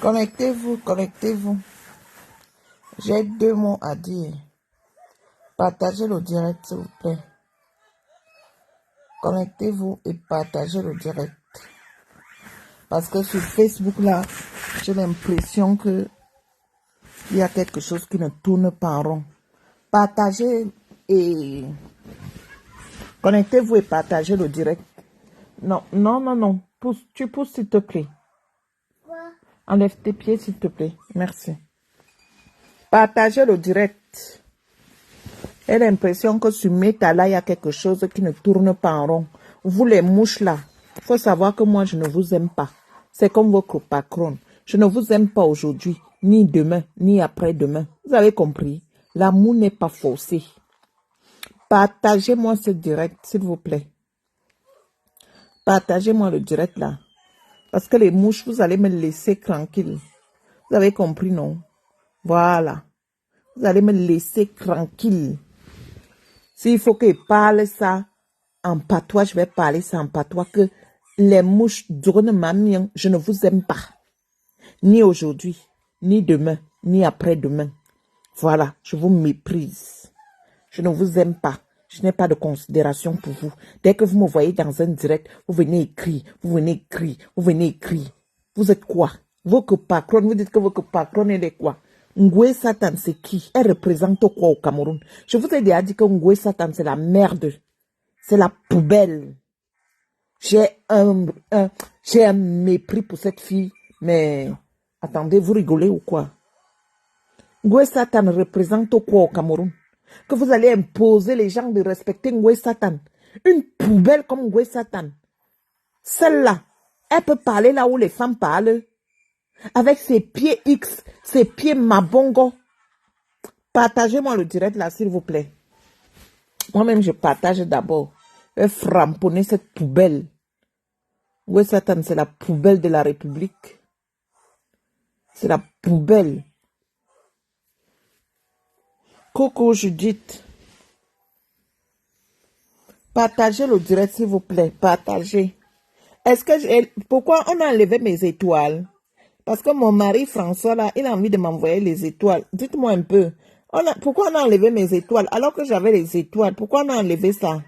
Connectez-vous, connectez-vous. J'ai deux mots à dire. Partagez le direct, s'il vous plaît. Connectez-vous et partagez le direct. Parce que sur Facebook, là, j'ai l'impression que il y a quelque chose qui ne tourne pas en rond. Partagez et... Connectez-vous et partagez le direct. Non, non, non, non. Tu pousses, s'il te plaît. Enlève tes pieds, s'il te plaît. Merci. Partagez le direct. J'ai l'impression que sur Meta, là, il y a quelque chose qui ne tourne pas en rond. Vous, les mouches, là, il faut savoir que moi, je ne vous aime pas. C'est comme votre patron. Je ne vous aime pas aujourd'hui, ni demain, ni après-demain. Vous avez compris? L'amour n'est pas forcé. Partagez-moi ce direct, s'il vous plaît. Partagez-moi le direct, là. Parce que les mouches, vous allez me laisser tranquille. Vous avez compris, non? Voilà. Vous allez me laisser tranquille. S'il faut que je parle ça en patois, je vais parler ça en patois. Que les mouches drônent ma mien, je ne vous aime pas. Ni aujourd'hui, ni demain, ni après-demain. Voilà, je vous méprise. Je ne vous aime pas. Je n'ai pas de considération pour vous. Dès que vous me voyez dans un direct, vous venez écrire, vous venez écrire, vous venez écrire. Vous êtes quoi? Votre patron, vous dites que votre patron, elle est quoi? Ngoué Satan, c'est qui? Elle représente quoi au Cameroun? Je vous ai déjà dit que Ngoué Satan, c'est la merde. C'est la poubelle. J'ai un mépris pour cette fille. Mais, attendez, vous rigolez ou quoi? Ngoué Satan représente quoi au Cameroun? Que vous allez imposer les gens de respecter Ngoué Satan. Une poubelle comme Ngoué Satan. Celle-là, elle peut parler là où les femmes parlent. Avec ses pieds X, ses pieds mabongo. Partagez-moi le direct là, s'il vous plaît. Moi-même, je partage d'abord. Je vais framponner cette poubelle. Ngoué Satan, c'est la poubelle de la République. C'est la poubelle. Coucou Judith. Partagez le direct, s'il vous plaît. Partagez. Est-ce que pourquoi on a enlevé mes étoiles? Parce que mon mari François, là, il a envie de m'envoyer les étoiles. Dites-moi un peu. Pourquoi on a enlevé mes étoiles? Alors que j'avais les étoiles, pourquoi on a enlevé ça?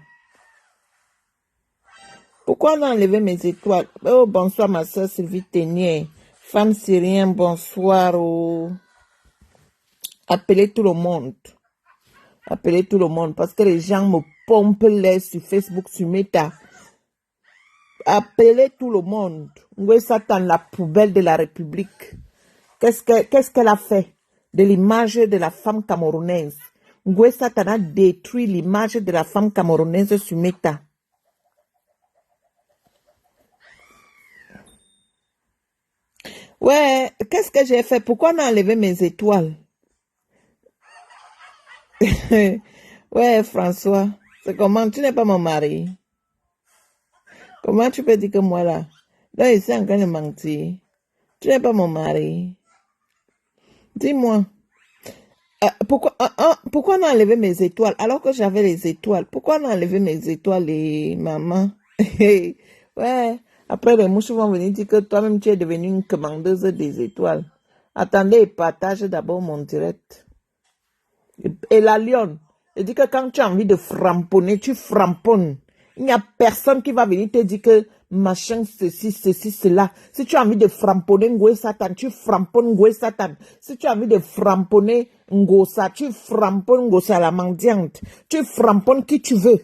Pourquoi on a enlevé mes étoiles? Oh, bonsoir, ma soeur Sylvie Ténier. Femme syrienne, bonsoir. Oh. Appelez tout le monde. Appelez tout le monde. Parce que les gens me pompent l'air sur Facebook, sur Meta. Appelez tout le monde. Ngoué Satan, la poubelle de la République. Qu'est-ce qu'elle a fait de l'image de la femme camerounaise? Ngoué Satan a détruit l'image de la femme camerounaise sur Meta. Ouais, qu'est-ce que j'ai fait? Pourquoi on a enlevé mes étoiles? Ouais, François, c'est comment? Tu n'es pas mon mari. Comment tu peux dire que moi là? Là, il s'est en train de mentir. Tu n'es pas mon mari. Dis-moi. Pourquoi on a enlevé mes étoiles alors que j'avais les étoiles? Pourquoi on a enlevé mes étoiles, les mamans? Ouais. Après, les mouches vont venir dire que toi-même, tu es devenue une commandeuse des étoiles. Attendez, partage d'abord mon direct. Et la lionne, je dis que quand tu as envie de framponner, tu framponnes. Il n'y a personne qui va venir te dire que machin, ceci, cela. Si tu as envie de framponner Ngoué Satan, tu framponnes Ngoué Satan. Si tu as envie de framponner Ngosa, tu framponnes Ngosa la mendiante. Tu framponnes qui tu veux.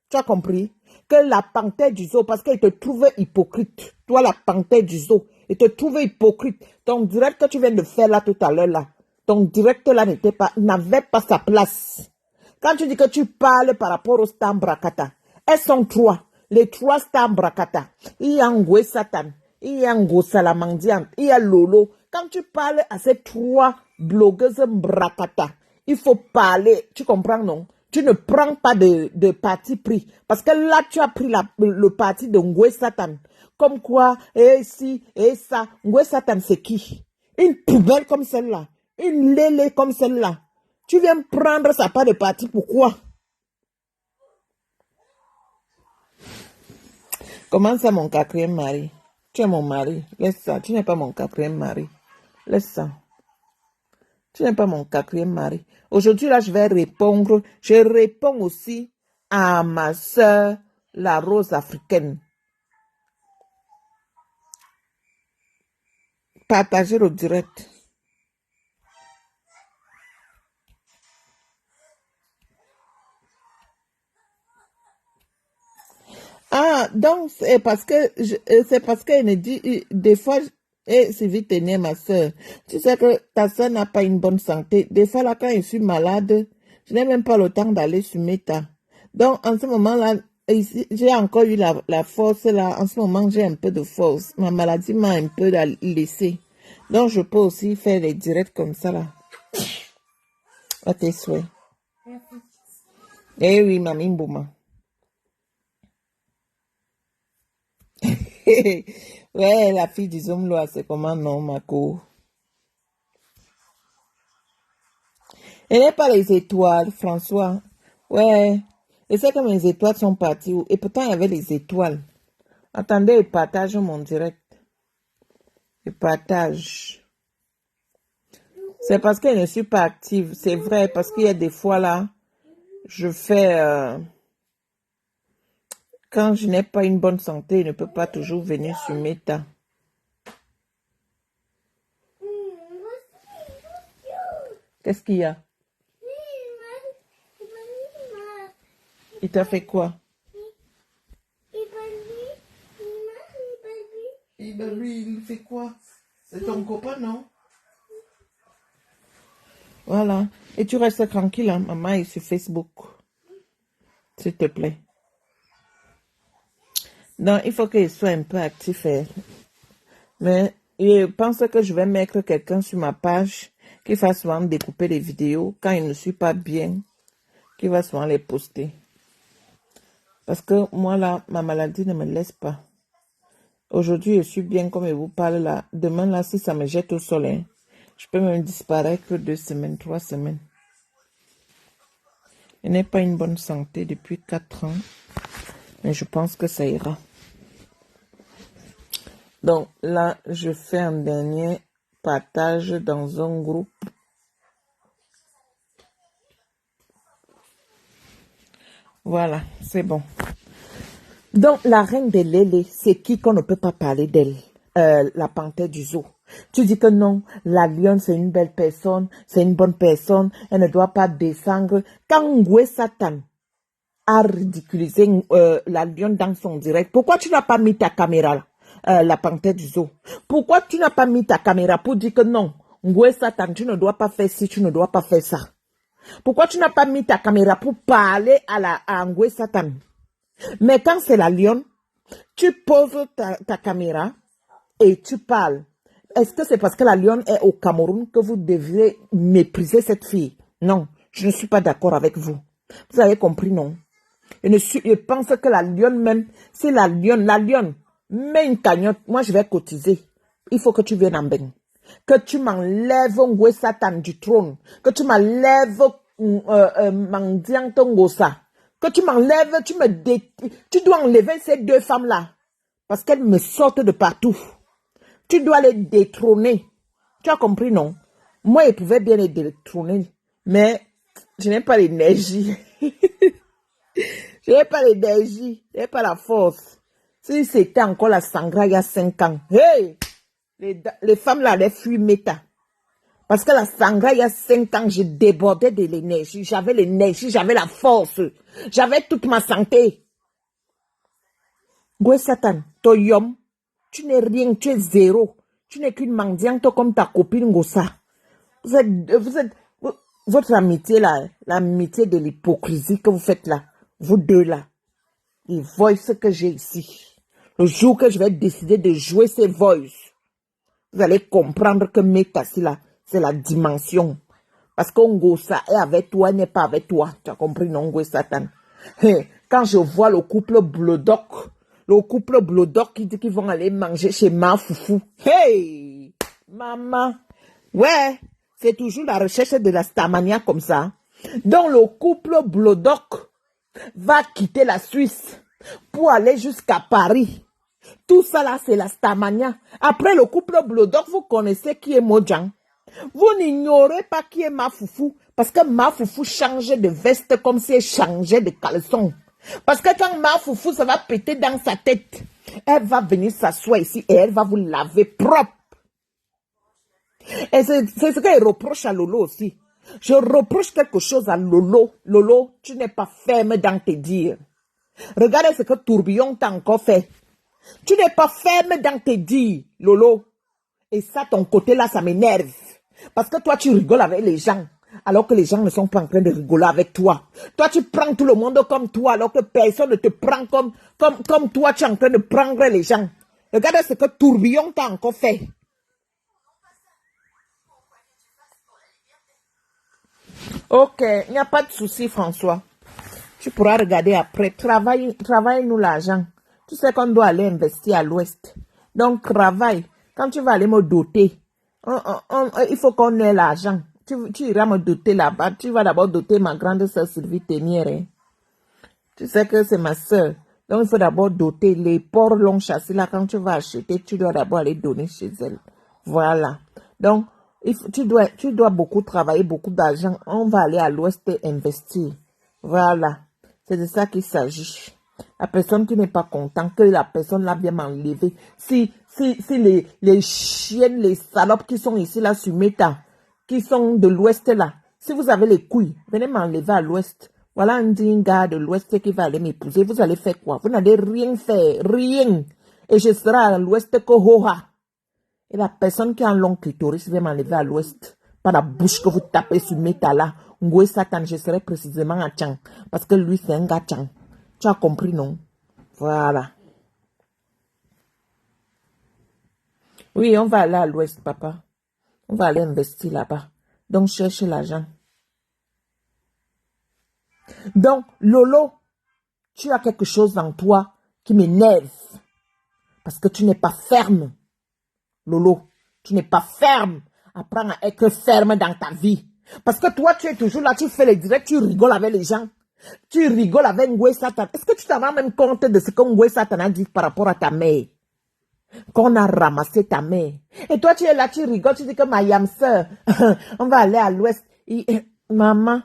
Tu as compris? Que la panthère du zoo, parce qu'elle te trouvait hypocrite. Toi, la panthère du zoo, elle te trouvait hypocrite. Ton direct que tu viens de faire là tout à l'heure là, ton direct là n'avait pas sa place. Quand tu dis que tu parles par rapport au Stam Brakata, elles sont trois. Les trois Stam Brakata. Il y a Ngoué Satan, il y a Ngosa la mendiante, il y a Lolo. Quand tu parles à ces trois blogueuses Brakata, il faut parler, tu comprends non? Tu ne prends pas de parti pris. Parce que là, tu as pris le parti de Ngoué Satan. Comme quoi, et si, et ça. Ngoué Satan, c'est qui? Une poubelle comme celle-là. Une lélé comme celle-là. Tu viens prendre sa part de parti. Pourquoi? Comment ça, mon quatrième mari? Tu es mon mari. Laisse ça. Tu n'es pas mon quatrième mari. Laisse ça. Tu n'es pas mon quatrième mari. Aujourd'hui, là, je vais répondre. Je réponds aussi à ma soeur, la rose africaine. Partagez le direct. Ah, donc c'est parce qu'elle me dit, des fois, c'est vite tenir ma soeur. Tu sais que ta soeur n'a pas une bonne santé. Des fois, là, quand je suis malade, je n'ai même pas le temps d'aller sur Meta. Donc, en ce moment-là, j'ai encore eu la force, là. En ce moment, j'ai un peu de force. Ma maladie m'a un peu laissé. Donc, je peux aussi faire les directs comme ça, là. À tes souhaits. Eh oui, Mamie Bouma. Ouais, la fille du Zomloa, c'est comment non, Mako? Elle n'est pas les étoiles, François. Ouais. Et c'est que mes étoiles sont parties. Et pourtant, il y avait les étoiles. Attendez, ils partagent mon direct. Ils partagent. C'est parce qu'elle ne suis pas active. C'est vrai, parce qu'il y a des fois là, je fais... quand je n'ai pas une bonne santé, je ne peux pas toujours venir sur Meta. Qu'est-ce qu'il y a? Il t'a fait quoi? Il fait quoi? C'est ton copain, non? Voilà. Et tu restes tranquille, hein? Maman est sur Facebook. S'il te plaît. Non, il faut qu'il soit un peu actif. Mais je pense que je vais mettre quelqu'un sur ma page qui va souvent découper les vidéos. Quand il ne suit pas bien, qui va souvent les poster. Parce que moi, là, ma maladie ne me laisse pas. Aujourd'hui, je suis bien comme je vous parle là. Demain, là, si ça me jette au soleil, je peux même disparaître 2 semaines, 3 semaines. Je n'ai pas une bonne santé depuis 4 ans. Mais je pense que ça ira. Donc là, je fais un dernier partage dans un groupe. Voilà, c'est bon. Donc la reine des Lélés, c'est qui qu'on ne peut pas parler d'elle? La panthère du zoo. Tu dis que non, la lionne c'est une belle personne, c'est une bonne personne, elle ne doit pas descendre. Quand Ngwe Satan a ridiculisé la lionne dans son direct, pourquoi tu n'as pas mis ta caméra là, la panthère du zoo? Pourquoi tu n'as pas mis ta caméra pour dire que non, Ngwe Satan, tu ne dois pas faire ci, tu ne dois pas faire ça? Pourquoi tu n'as pas mis ta caméra pour parler à Ngwe Satan? Mais quand c'est la lionne, tu poses ta caméra et tu parles. Est-ce que c'est parce que la lionne est au Cameroun que vous devez mépriser cette fille? Non, je ne suis pas d'accord avec vous. Vous avez compris, non? Je pense que la lionne même, c'est la lionne, mets une cagnotte, moi je vais cotiser. Il faut que tu viennes en bain. Que tu m'enlèves Ngwe Satan du trône. Que tu m'enlèves Mandiang Tongosa. Que tu m'enlèves, tu dois enlever ces 2 femmes-là. Parce qu'elles me sortent de partout. Tu dois les détrôner. Tu as compris, non? Moi, je pouvais bien les détrôner. Mais je n'ai pas l'énergie. Je n'ai pas l'énergie. Je n'ai pas la force. Si c'était encore la Sangra il y a 5 ans. Hey! Les femmes là, elles fuient Meta. Parce que la Sangra il y a 5 ans, je débordais de l'énergie. J'avais l'énergie, j'avais la force. J'avais toute ma santé. Ngwe Satan, Toyom, tu n'es rien, tu es zéro. Tu n'es qu'une mendiante comme ta copine Ngosa. Votre amitié là, l'amitié de l'hypocrisie que vous faites là, vous deux là, les voices que j'ai ici, le jour que je vais décider de jouer ces voices, vous allez comprendre que Meta, c'est la dimension. Parce que Ngosa est avec toi, n'est pas avec toi. Tu as compris, non, Ngwe Satan? Quand je vois le couple Blodoc qui dit qu'ils vont aller manger chez Ma Foufou. Hey! Maman! Ouais! C'est toujours la recherche de la Starmania comme ça. Donc le couple Blodoc va quitter la Suisse pour aller jusqu'à Paris. Tout ça là, c'est la stamania. Après le couple Blodoc, vous connaissez qui est Mojang. Vous n'ignorez pas qui est ma foufou. Parce que ma foufou changeait de veste comme si elle changeait de caleçon. Parce que quand ma foufou, ça va péter dans sa tête. Elle va venir s'asseoir ici et elle va vous laver propre. Et c'est ce qu'elle reproche à Lolo aussi. Je reproche quelque chose à Lolo. Lolo, tu n'es pas ferme dans tes dires. Regardez ce que Tourbillon t'a encore fait. Tu n'es pas ferme dans tes dires, Lolo. Et ça, ton côté là, ça m'énerve. Parce que toi, tu rigoles avec les gens. Alors que les gens ne sont pas en train de rigoler avec toi. Toi, tu prends tout le monde comme toi. Alors que personne ne te prend comme toi, tu es en train de prendre les gens. Regardez ce que Tourbillon t'a encore fait. Ok, il n'y a pas de souci, François. Tu pourras regarder après. Travaille-nous l'argent. Tu sais qu'on doit aller investir à l'ouest. Donc, travaille. Quand tu vas aller me doter, il faut qu'on ait l'argent. Tu iras me doter là-bas. Tu vas d'abord doter ma grande soeur Sylvie Ténière. Hein. Tu sais que c'est ma soeur. Donc, il faut d'abord doter. Les porcs l'ont chassé là. Quand tu vas acheter, tu dois d'abord aller donner chez elle. Voilà. Donc, tu dois beaucoup travailler, beaucoup d'argent. On va aller à l'ouest et investir. Voilà. C'est de ça qu'il s'agit. La personne qui n'est pas content, que la personne là vient m'enlever. Si les chiennes, les salopes qui sont ici là sur Meta, qui sont de l'ouest là, si vous avez les couilles, venez m'enlever à l'ouest. Voilà un digne gars de l'ouest qui va aller m'épouser. Vous allez faire quoi? Vous n'allez rien faire, rien. Et je serai à l'ouest que Hoha. Et la personne qui a un long clitoris va m'enlever à l'ouest. Par la bouche que vous tapez sur Meta là. Ngoué Satan, je serai précisément à Tchang. Parce que lui, c'est un gars Tchang. Tu as compris, non? Voilà. Oui, on va aller à l'ouest, papa. On va aller investir là-bas. Donc, cherche l'argent. Donc, Lolo, tu as quelque chose en toi qui m'énerve. Parce que tu n'es pas ferme. Lolo, tu n'es pas ferme. Apprends à être ferme dans ta vie. Parce que toi, tu es toujours là, tu fais les directs, tu rigoles avec les gens. Tu rigoles avec Ngoué Satan. Est-ce que tu t'en rends même compte de ce que Ngoué Satan a dit par rapport à ta mère? Qu'on a ramassé ta mère. Et toi, tu es là, tu rigoles, tu dis que ma yam sœur, on va aller à l'ouest. Maman,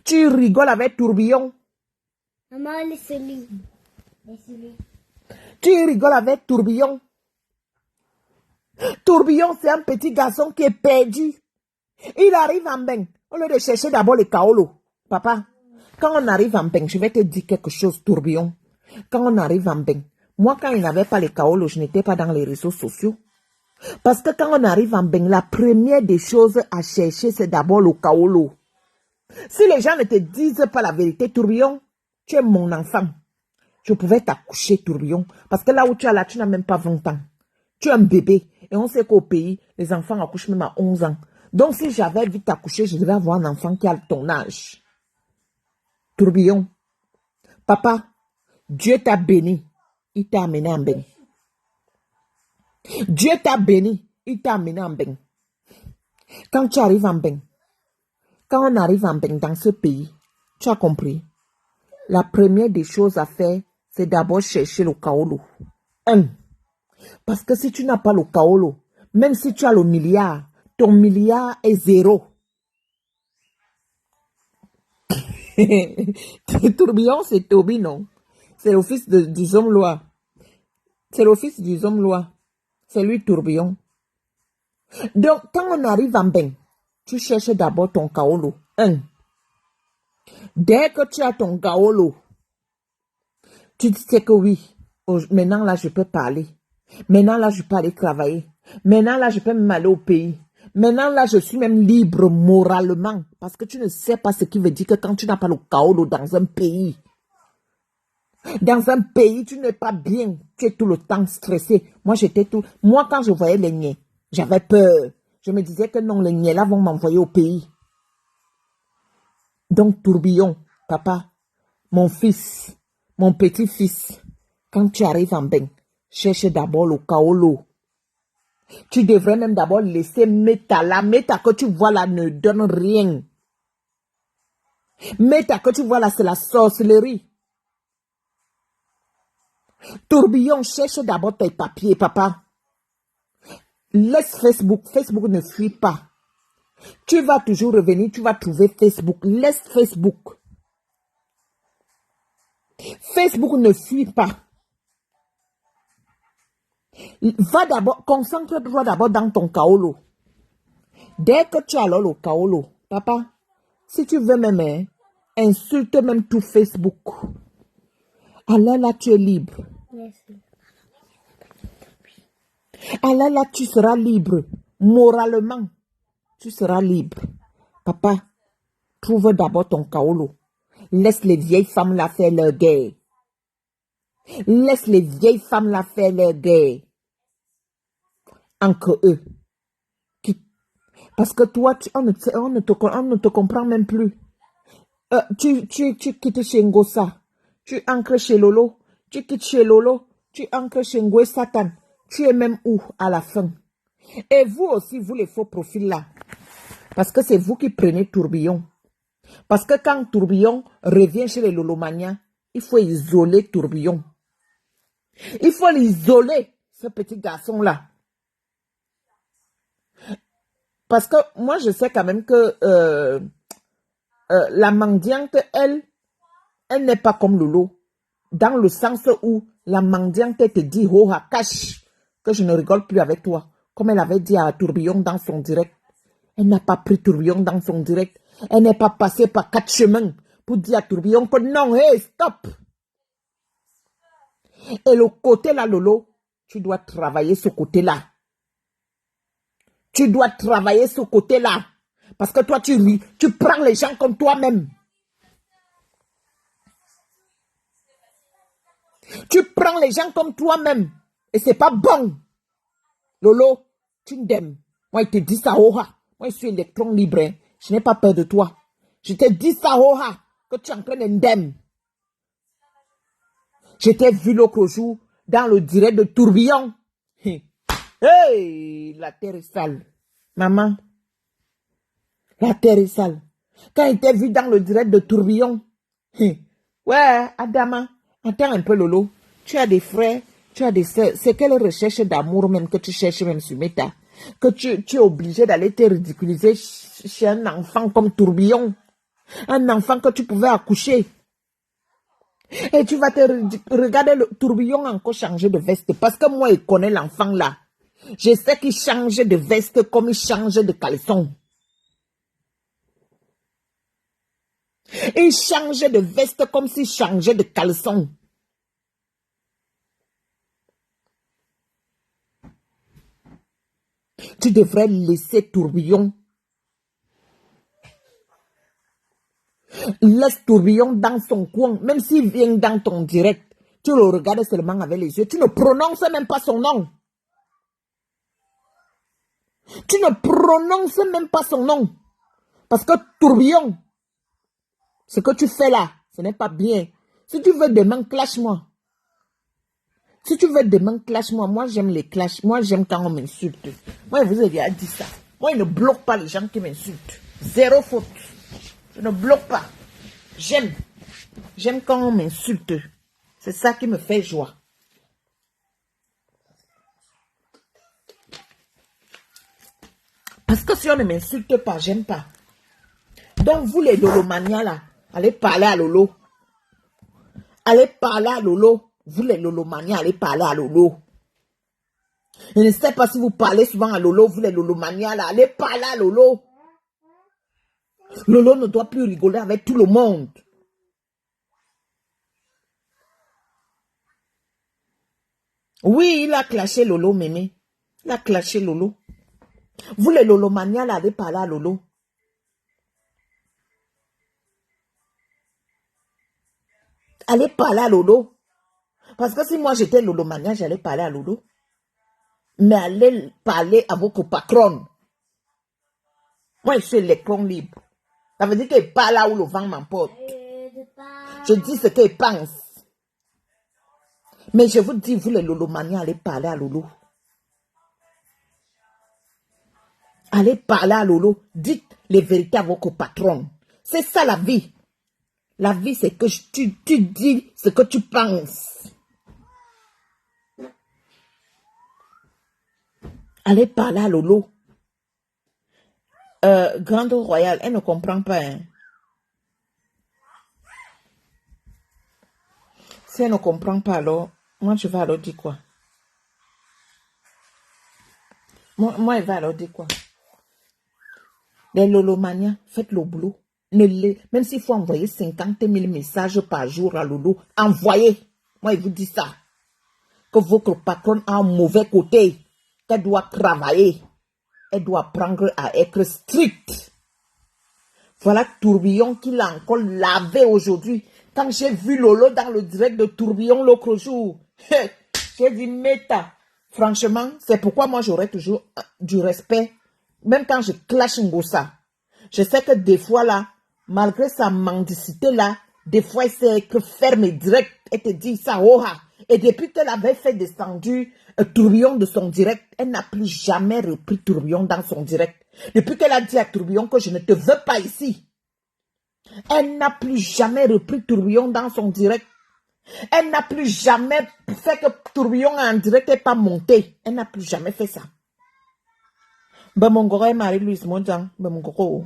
tu rigoles avec Tourbillon. Maman, laisse-lui. Tu rigoles avec Tourbillon. Tourbillon, c'est un petit garçon qui est perdu. Il arrive en bain. Au lieu de chercher d'abord les kaolo. Papa, quand on arrive en bain, je vais te dire quelque chose, Tourbillon. Quand on arrive en bain, moi, quand il n'avait pas les kaolo, je n'étais pas dans les réseaux sociaux. Parce que quand on arrive en bain, la première des choses à chercher, c'est d'abord le kaolo. Si les gens ne te disent pas la vérité, Tourbillon, tu es mon enfant. Je pouvais t'accoucher, Tourbillon. Parce que là où tu es là, tu n'as même pas 20 ans. Tu es un bébé. Et on sait qu'au pays, les enfants accouchent même à 11 ans. Donc, si j'avais vite accouché, je devais avoir un enfant qui a ton âge. Tourbillon. Papa, Dieu t'a béni. Il t'a amené en bain. Dieu t'a béni. Il t'a amené en bain. Quand tu arrives en bain, quand on arrive en bain dans ce pays, tu as compris? La première des choses à faire, c'est d'abord chercher le kaolo. Parce que si tu n'as pas le kaolo, même si tu as le milliard, ton milliard est zéro. Tourbillon, c'est Toby, non? C'est le fils du Zomlois. C'est le fils du Zomlois. C'est lui, Tourbillon. Donc, quand on arrive en bain, tu cherches d'abord ton kaolo. Dès que tu as ton kaolo, tu dis que oui, maintenant là, je peux parler. Maintenant là, je peux aller travailler. Maintenant là, je peux même aller au pays. Maintenant là, je suis même libre moralement. Parce que tu ne sais pas ce qui veut dire que quand tu n'as pas le kaolo dans un pays. Dans un pays, tu n'es pas bien. Tu es tout le temps stressé. Moi, quand je voyais les niais, j'avais peur. Je me disais que non, les niais là vont m'envoyer au pays. Donc, Tourbillon, papa, mon fils, mon petit-fils, quand tu arrives en bain, cherche d'abord le kaolo. Tu devrais même d'abord laisser Meta là. Meta que tu vois là ne donne rien. Meta que tu vois là, c'est la sorcellerie. Tourbillon, cherche d'abord tes papiers, papa. Laisse Facebook. Facebook ne fuit pas. Tu vas toujours revenir, tu vas trouver Facebook. Laisse Facebook. Facebook ne fuit pas. Va d'abord, concentre-toi d'abord dans ton kaolo. Dès que tu as alors le kaolo, papa, si tu veux même, hein, insulte même tout Facebook. Alors là, tu es libre. Merci. Alors là, tu seras libre. Moralement, tu seras libre. Papa, trouve d'abord ton kaolo. Laisse les vieilles femmes là faire leur guerre. Laisse les vieilles femmes là faire leur guerre. Entre eux. Parce que toi, on ne te comprend même plus. Tu quittes chez Ngosa. Tu ancres chez Lolo. Tu quittes chez Lolo. Tu ancres chez Ngwe Satan. Tu es même où à la fin? Et vous aussi, vous les faux profils là. Parce que c'est vous qui prenez Tourbillon. Parce que quand Tourbillon revient chez les Lolomania, il faut isoler Tourbillon. Il faut l'isoler, ce petit garçon-là. Parce que moi, je sais quand même que la mendiante, elle n'est pas comme Lolo. Dans le sens où la mendiante te dit, oh, cache, que je ne rigole plus avec toi. Comme elle avait dit à Tourbillon dans son direct. Elle n'a pas pris Tourbillon dans son direct. Elle n'est pas passée par 4 chemins pour dire à Tourbillon que non, hey, stop. Et le côté là, Lolo, tu dois travailler ce côté-là. Tu dois travailler ce côté-là. Parce que toi, tu prends les gens comme toi-même. Tu prends les gens comme toi-même. Et c'est pas bon. Lolo, tu m'aimes. Moi, je te dis ça, Oha. Moi, je suis électron libre. Hein. Je n'ai pas peur de toi. Je te dis ça, Oha, que tu es en train d'indemne. Je t'ai vu l'autre jour dans le direct de Tourbillon. Hey, la terre est sale. Maman, la terre est sale. Quand il t'a vu dans le direct de Tourbillon. Ouais, Adama, attends un peu, Lolo. Tu as des frères, tu as des sœurs. C'est quelle recherche d'amour même que tu cherches même sur Meta? Que tu es obligé d'aller te ridiculiser chez un enfant comme Tourbillon. Un enfant que tu pouvais accoucher. Et tu vas te regarder le Tourbillon encore changer de veste. Parce que moi, je connais l'enfant là. Je sais qu'il change de veste comme il change de caleçon. Il change de veste comme s'il changeait de caleçon. Tu devrais laisser Tourbillon. Laisse Tourbillon dans son coin. Même s'il vient dans ton direct, tu le regardes seulement avec les yeux. Tu ne prononces même pas son nom. Tu ne prononces même pas son nom. Parce que Tourbillon, ce que tu fais là, ce n'est pas bien. Si tu veux demain, clash-moi. Si tu veux demain, clash-moi. Moi, j'aime les clashs. Moi, j'aime quand on m'insulte. Moi, je vous ai déjà dit ça. Moi, je ne bloque pas les gens qui m'insultent. Zéro faute. Je ne bloque pas. J'aime. J'aime quand on m'insulte. C'est ça qui me fait joie. Parce que si on ne m'insulte pas, j'aime pas. Donc, vous les Lolomania là, allez parler à Lolo. Allez parler à Lolo. Vous les Lolomania, allez parler à Lolo. Je ne sais pas si vous parlez souvent à Lolo, vous les Lolomania là, allez parler à Lolo. Lolo ne doit plus rigoler avec tout le monde. Oui, il a clashé Lolo, mémé. Il a clashé Lolo. Vous les Lolomania là, allez parler à Lolo. Allez parler à Lolo. Parce que si moi j'étais Lolomania, j'allais parler à Lolo. Mais allez parler à votre patron. Moi, je suis électron libre. Ça veut dire qu'il n'est pas là où le vent m'emporte. Je dis ce qu'il pense. Mais je vous dis, vous les Lolomania, allez parler à Lolo. Allez parler à Lolo. Dites les vérités à votre patron. C'est ça la vie. La vie, c'est que tu dis ce que tu penses. Allez parler à Lolo. Grande Royale, elle ne comprend pas. Hein. Si elle ne comprend pas, alors, moi, je vais alors dire quoi? Moi, elle va alors dire quoi? Les Lolomaniens, faites le boulot. Même s'il faut envoyer 50 000 messages par jour à Lolo, envoyez. Moi, je vous dis ça. Que votre patronne a un mauvais côté. Qu'elle doit travailler. Elle doit apprendre à être stricte. Voilà Tourbillon qui l'a encore lavé aujourd'hui. Quand j'ai vu Lolo dans le direct de Tourbillon l'autre jour, j'ai dit, Meta, franchement, c'est pourquoi moi j'aurais toujours du respect. Même quand je clash Ngossa. Je sais que des fois là, malgré sa mendicité là, des fois elle sait être ferme et direct. Elle te dit ça, oh ah. Et depuis qu'elle avait fait descendu Tourbillon de son direct, elle n'a plus jamais repris Tourbillon dans son direct. Depuis qu'elle a dit à Tourbillon que je ne te veux pas ici, elle n'a plus jamais repris Tourbillon dans son direct. Elle n'a plus jamais fait que Tourbillon en direct n'est pas monté. Elle n'a plus jamais fait ça. Bamongoro et Marie-Louise Mondian, Bamongoro.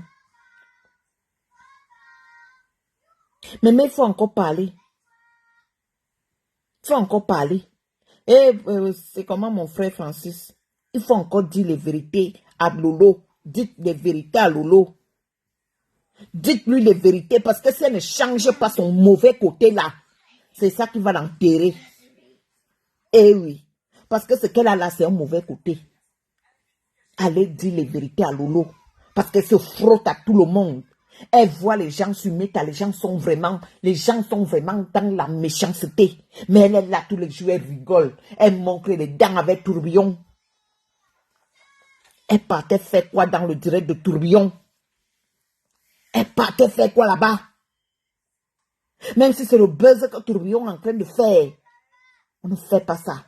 Mais il faut encore parler. Il faut encore parler. Et c'est comment mon frère Francis. Il faut encore dire les vérités à Lolo. Dites les vérités à Lolo. Dites-lui les vérités parce que si elle ne change pas son mauvais côté là, c'est ça qui va l'enterrer. Eh oui. Parce que ce qu'elle a là, c'est un mauvais côté. Allez dire les vérités à Lolo. Parce qu'elle se frotte à tout le monde. Elle voit les gens sur Meta, les gens sont vraiment dans la méchanceté. Mais elle est là tous les jours, elle rigole. Elle montre les dents avec Tourbillon. Elle partait faire quoi dans le direct de Tourbillon? Elle partait faire quoi là-bas? Même si c'est le buzz que Tourbillon est en train de faire. On ne fait pas ça.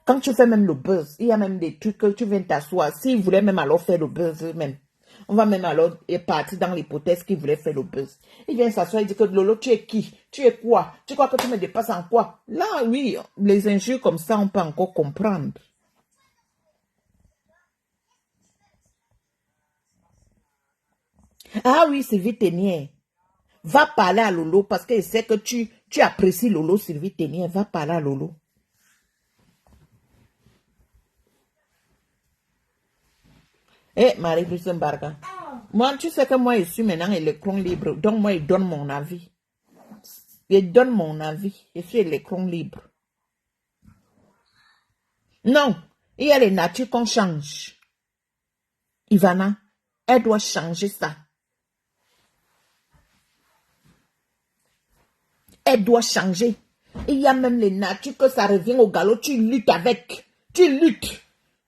Quand tu fais même le buzz, il y a même des trucs que tu viens t'asseoir. S'il voulait même alors faire le buzz même. On va même alors partir dans l'hypothèse qu'il voulait faire le buzz. Il vient s'asseoir et dit que Lolo, tu es qui? Tu es quoi? Tu crois que tu me dépasses en quoi? Là, oui, les injures comme ça, on peut encore comprendre. Ah oui, Sylvie Ténière. Va parler à Lolo parce qu'il sait que tu apprécies Lolo, Sylvie Ténière. Va parler à Lolo. Eh, Marie-Louise Mbarga. Moi, tu sais que moi, je suis maintenant électron libre. Donc, moi, je donne mon avis. Je donne mon avis. Je suis électron libre. Non, il y a les natures qu'on change. Ivana, elle doit changer ça. Elle doit changer. Il y a même les natures que ça revient au galop. Tu luttes avec. Tu luttes.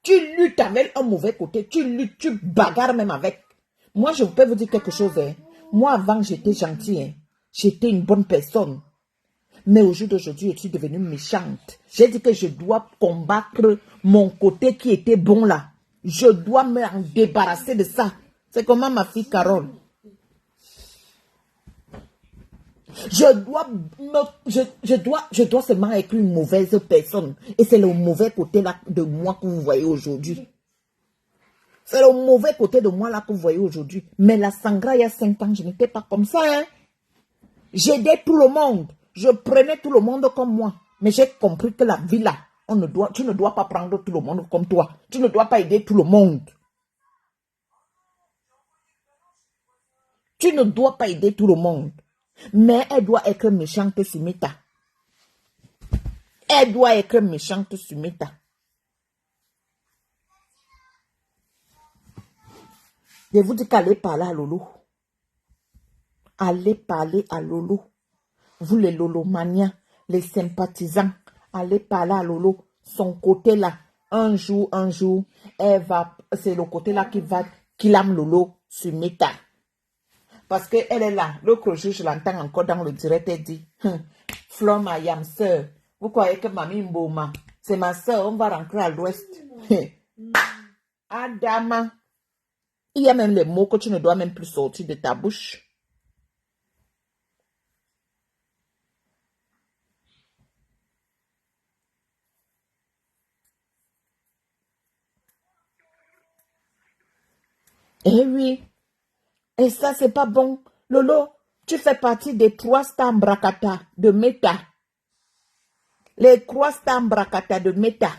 Tu luttes avec un mauvais côté. Tu luttes. Tu bagarres même avec. Moi, je peux vous dire quelque chose. Hein. Moi, avant, j'étais gentille. Hein. J'étais une bonne personne. Mais au jour d'aujourd'hui, je suis devenue méchante. J'ai dit que je dois combattre mon côté qui était bon là. Je dois me en débarrasser de ça. C'est comment ma fille Carole. Je dois seulement être une mauvaise personne. Et c'est le mauvais côté là de moi que vous voyez aujourd'hui. C'est le mauvais côté de moi là que vous voyez aujourd'hui. Mais la sangra, il y a 5 ans, je n'étais pas comme ça. Hein? J'aidais tout le monde. Je prenais tout le monde comme moi. Mais j'ai compris que la vie là, tu ne dois pas prendre tout le monde comme toi. Tu ne dois pas aider tout le monde. Tu ne dois pas aider tout le monde. Mais elle doit être méchante sur Meta. Elle doit être méchante sur Meta. Je vous dis qu'allez parler à Lolo. Allez parler à Lolo. Vous les Lolomaniens, les sympathisants, allez parler à Lolo. Son côté là, un jour, c'est le côté là qui lame Lolo sur Meta. Parce qu'elle est là. L'autre jour, je l'entends encore dans le direct, elle dit, Flore Mayam, sœur, vous croyez que Mamie Mboma, c'est ma sœur, on va rentrer à l'ouest. Adama, il y a même les mots que tu ne dois même plus sortir de ta bouche. Eh oui. Et ça, c'est pas bon. Lolo, tu fais partie des 3 stars Mbrakata de Meta. Les 3 stars Mbrakata de Meta.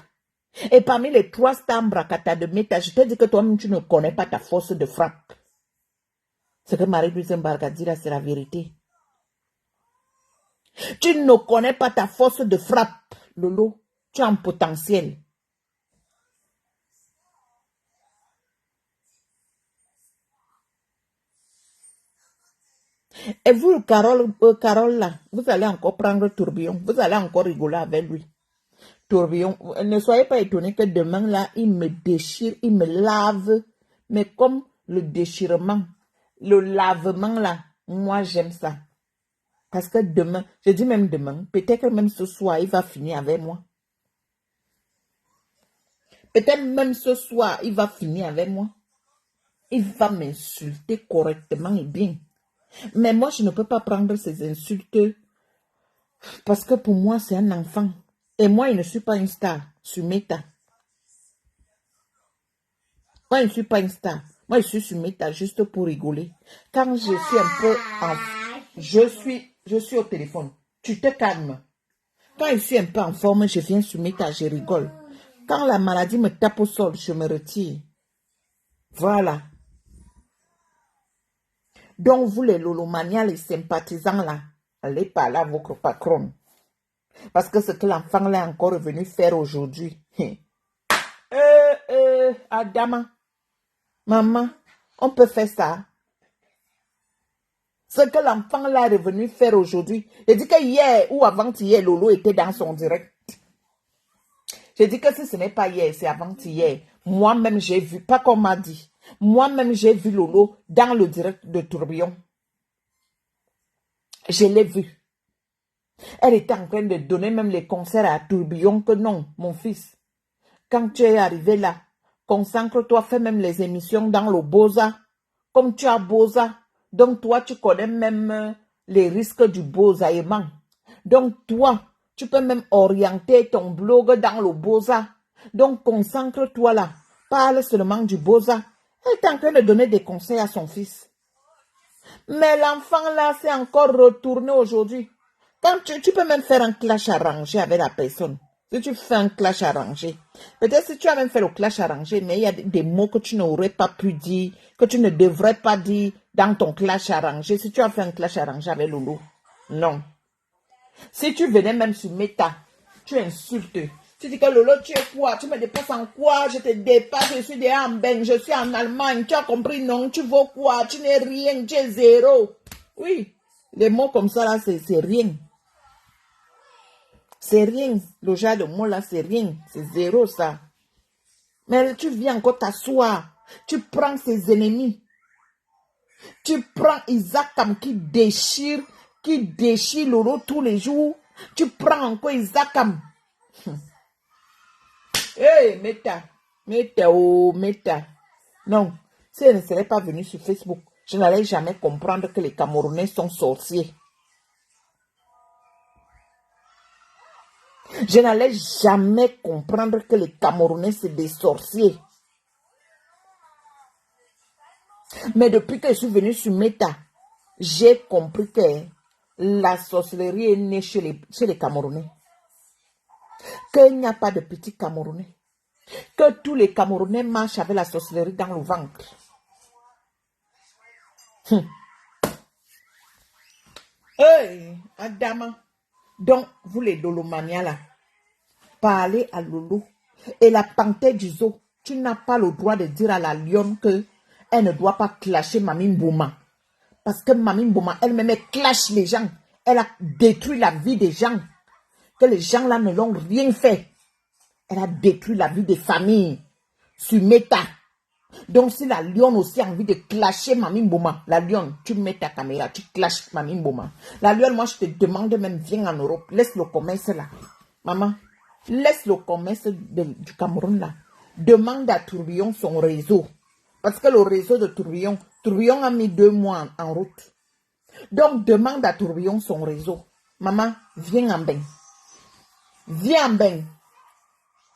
Et parmi les 3 stars Mbrakata de Meta, je te dis que toi-même, tu ne connais pas ta force de frappe. Ce que Marie-Louise Mbarga dit là, c'est la vérité. Tu ne connais pas ta force de frappe, Lolo. Tu as un potentiel. Et vous, Carole, là, vous allez encore prendre Tourbillon. Vous allez encore rigoler avec lui. Tourbillon, ne soyez pas étonnés que demain, là, il me déchire, il me lave. Mais comme le déchirement, le lavement, là, moi, j'aime ça. Parce que demain, je dis même demain, peut-être même ce soir, il va finir avec moi. Peut-être même ce soir, il va finir avec moi. Il va m'insulter correctement et bien. Mais moi, je ne peux pas prendre ces insultes parce que pour moi, c'est un enfant. Et moi, je ne suis pas une star sur Meta. Moi, je ne suis pas une star. Moi, je suis sur Meta juste pour rigoler. Quand je suis un peu en... Je suis au téléphone. Tu te calmes. Quand je suis un peu en forme, je viens sur Meta, je rigole. Quand la maladie me tape au sol, je me retire. Voilà. Donc, vous, les lolomanias, les sympathisants, là, allez parler à votre patron. Parce que ce que l'enfant là est encore revenu faire aujourd'hui. Adama, maman, on peut faire ça. Ce que l'enfant là est revenu faire aujourd'hui. J'ai dit que hier ou avant-hier, Lolo était dans son direct. J'ai dit que si ce n'est pas hier, c'est avant-hier. Moi-même, j'ai vu, pas comme m'a dit. Moi-même, j'ai vu Lolo dans le direct de Tourbillon. Je l'ai vu. Elle était en train de donner même les concerts à Tourbillon que non, mon fils. Quand tu es arrivé là, consacre-toi, fais même les émissions dans le Boza. Comme tu as Boza, donc toi, tu connais même les risques du bozaillement. Donc toi, tu peux même orienter ton blog dans le Boza. Donc concentre-toi là. Parle seulement du Boza. Elle est en train de donner des conseils à son fils. Mais l'enfant là, s'est encore retourné aujourd'hui. Quand tu peux même faire un clash arrangé avec la personne. Si tu fais un clash arrangé. Peut-être si tu as même fait le clash arrangé, mais il y a des mots que tu n'aurais pas pu dire, que tu ne devrais pas dire dans ton clash arrangé. Si tu as fait un clash arrangé avec Lolo. Non. Si tu venais même sur Meta, tu insultes. Tu dis que Lolo, tu es quoi? Tu me dépasses en quoi? Je te dépasse, je suis déjà en Belgique, je suis en Allemagne. Tu as compris? Non, tu vaux quoi? Tu n'es rien, tu es zéro. Oui, les mots comme ça là, c'est rien. C'est rien. Le genre de mots là, c'est rien. C'est zéro ça. Mais tu viens encore t'asseoir. Tu prends ses ennemis. Tu prends Isakam qui déchire Lolo tous les jours. Tu prends encore Isakam. Hey, Meta. Non, si elle ne serait pas venue sur Facebook, je n'allais jamais comprendre que les Camerounais sont sorciers. Je n'allais jamais comprendre que les Camerounais, c'est des sorciers. Mais depuis que je suis venue sur Meta, j'ai compris que la sorcellerie est née chez les Camerounais. Qu'il n'y a pas de petits Camerounais. Que tous les Camerounais marchent avec la sorcellerie dans le ventre. Hey, Adama. Donc, vous les Lolomania là, parlez à Lolo. Et la panthère du zoo, tu n'as pas le droit de dire à la lionne que elle ne doit pas clasher Mami Mbouma. Parce que Mami Mbouma, elle-même, elle clash les gens. Elle a détruit la vie des gens. Que les gens là ne l'ont rien fait. Elle a détruit la vie des familles. Sur Meta. Donc si la lionne aussi a envie de clasher Mami Mbouma, la lionne, tu mets ta caméra, tu clashes Mami Mbouma. La lionne, moi je te demande même, viens en Europe, laisse le commerce là. Maman, laisse le commerce du Cameroun là. Demande à Tourbillon son réseau. Parce que le réseau de Tourbillon a mis 2 mois en route. Donc demande à Tourbillon son réseau. Maman, viens en bain. Viens en bain.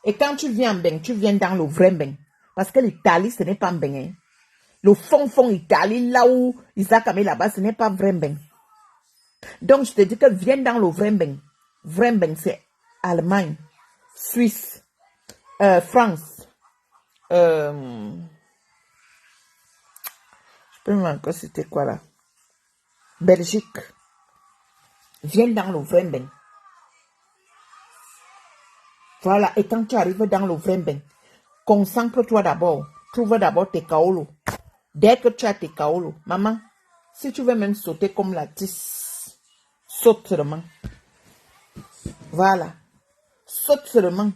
Et quand tu viens en bain, tu viens dans le vrai bain. Parce que l'Italie, ce n'est pas un bain. Hein. Le fond Italie, là où Isaac a mis là-bas, ce n'est pas Vrembeng. Donc, je te dis que viens dans le Vrembeng. Vrembeng, c'est Allemagne, Suisse, France. Je peux me encore c'était quoi là? Belgique. Viens dans le Vrembeng. Voilà, et quand tu arrives dans le Vrembeng, concentre-toi d'abord. Trouve d'abord tes kaolos. Dès que tu as tes kaolos, maman, si tu veux même sauter comme la tisse, saute seulement. Voilà. Saute seulement.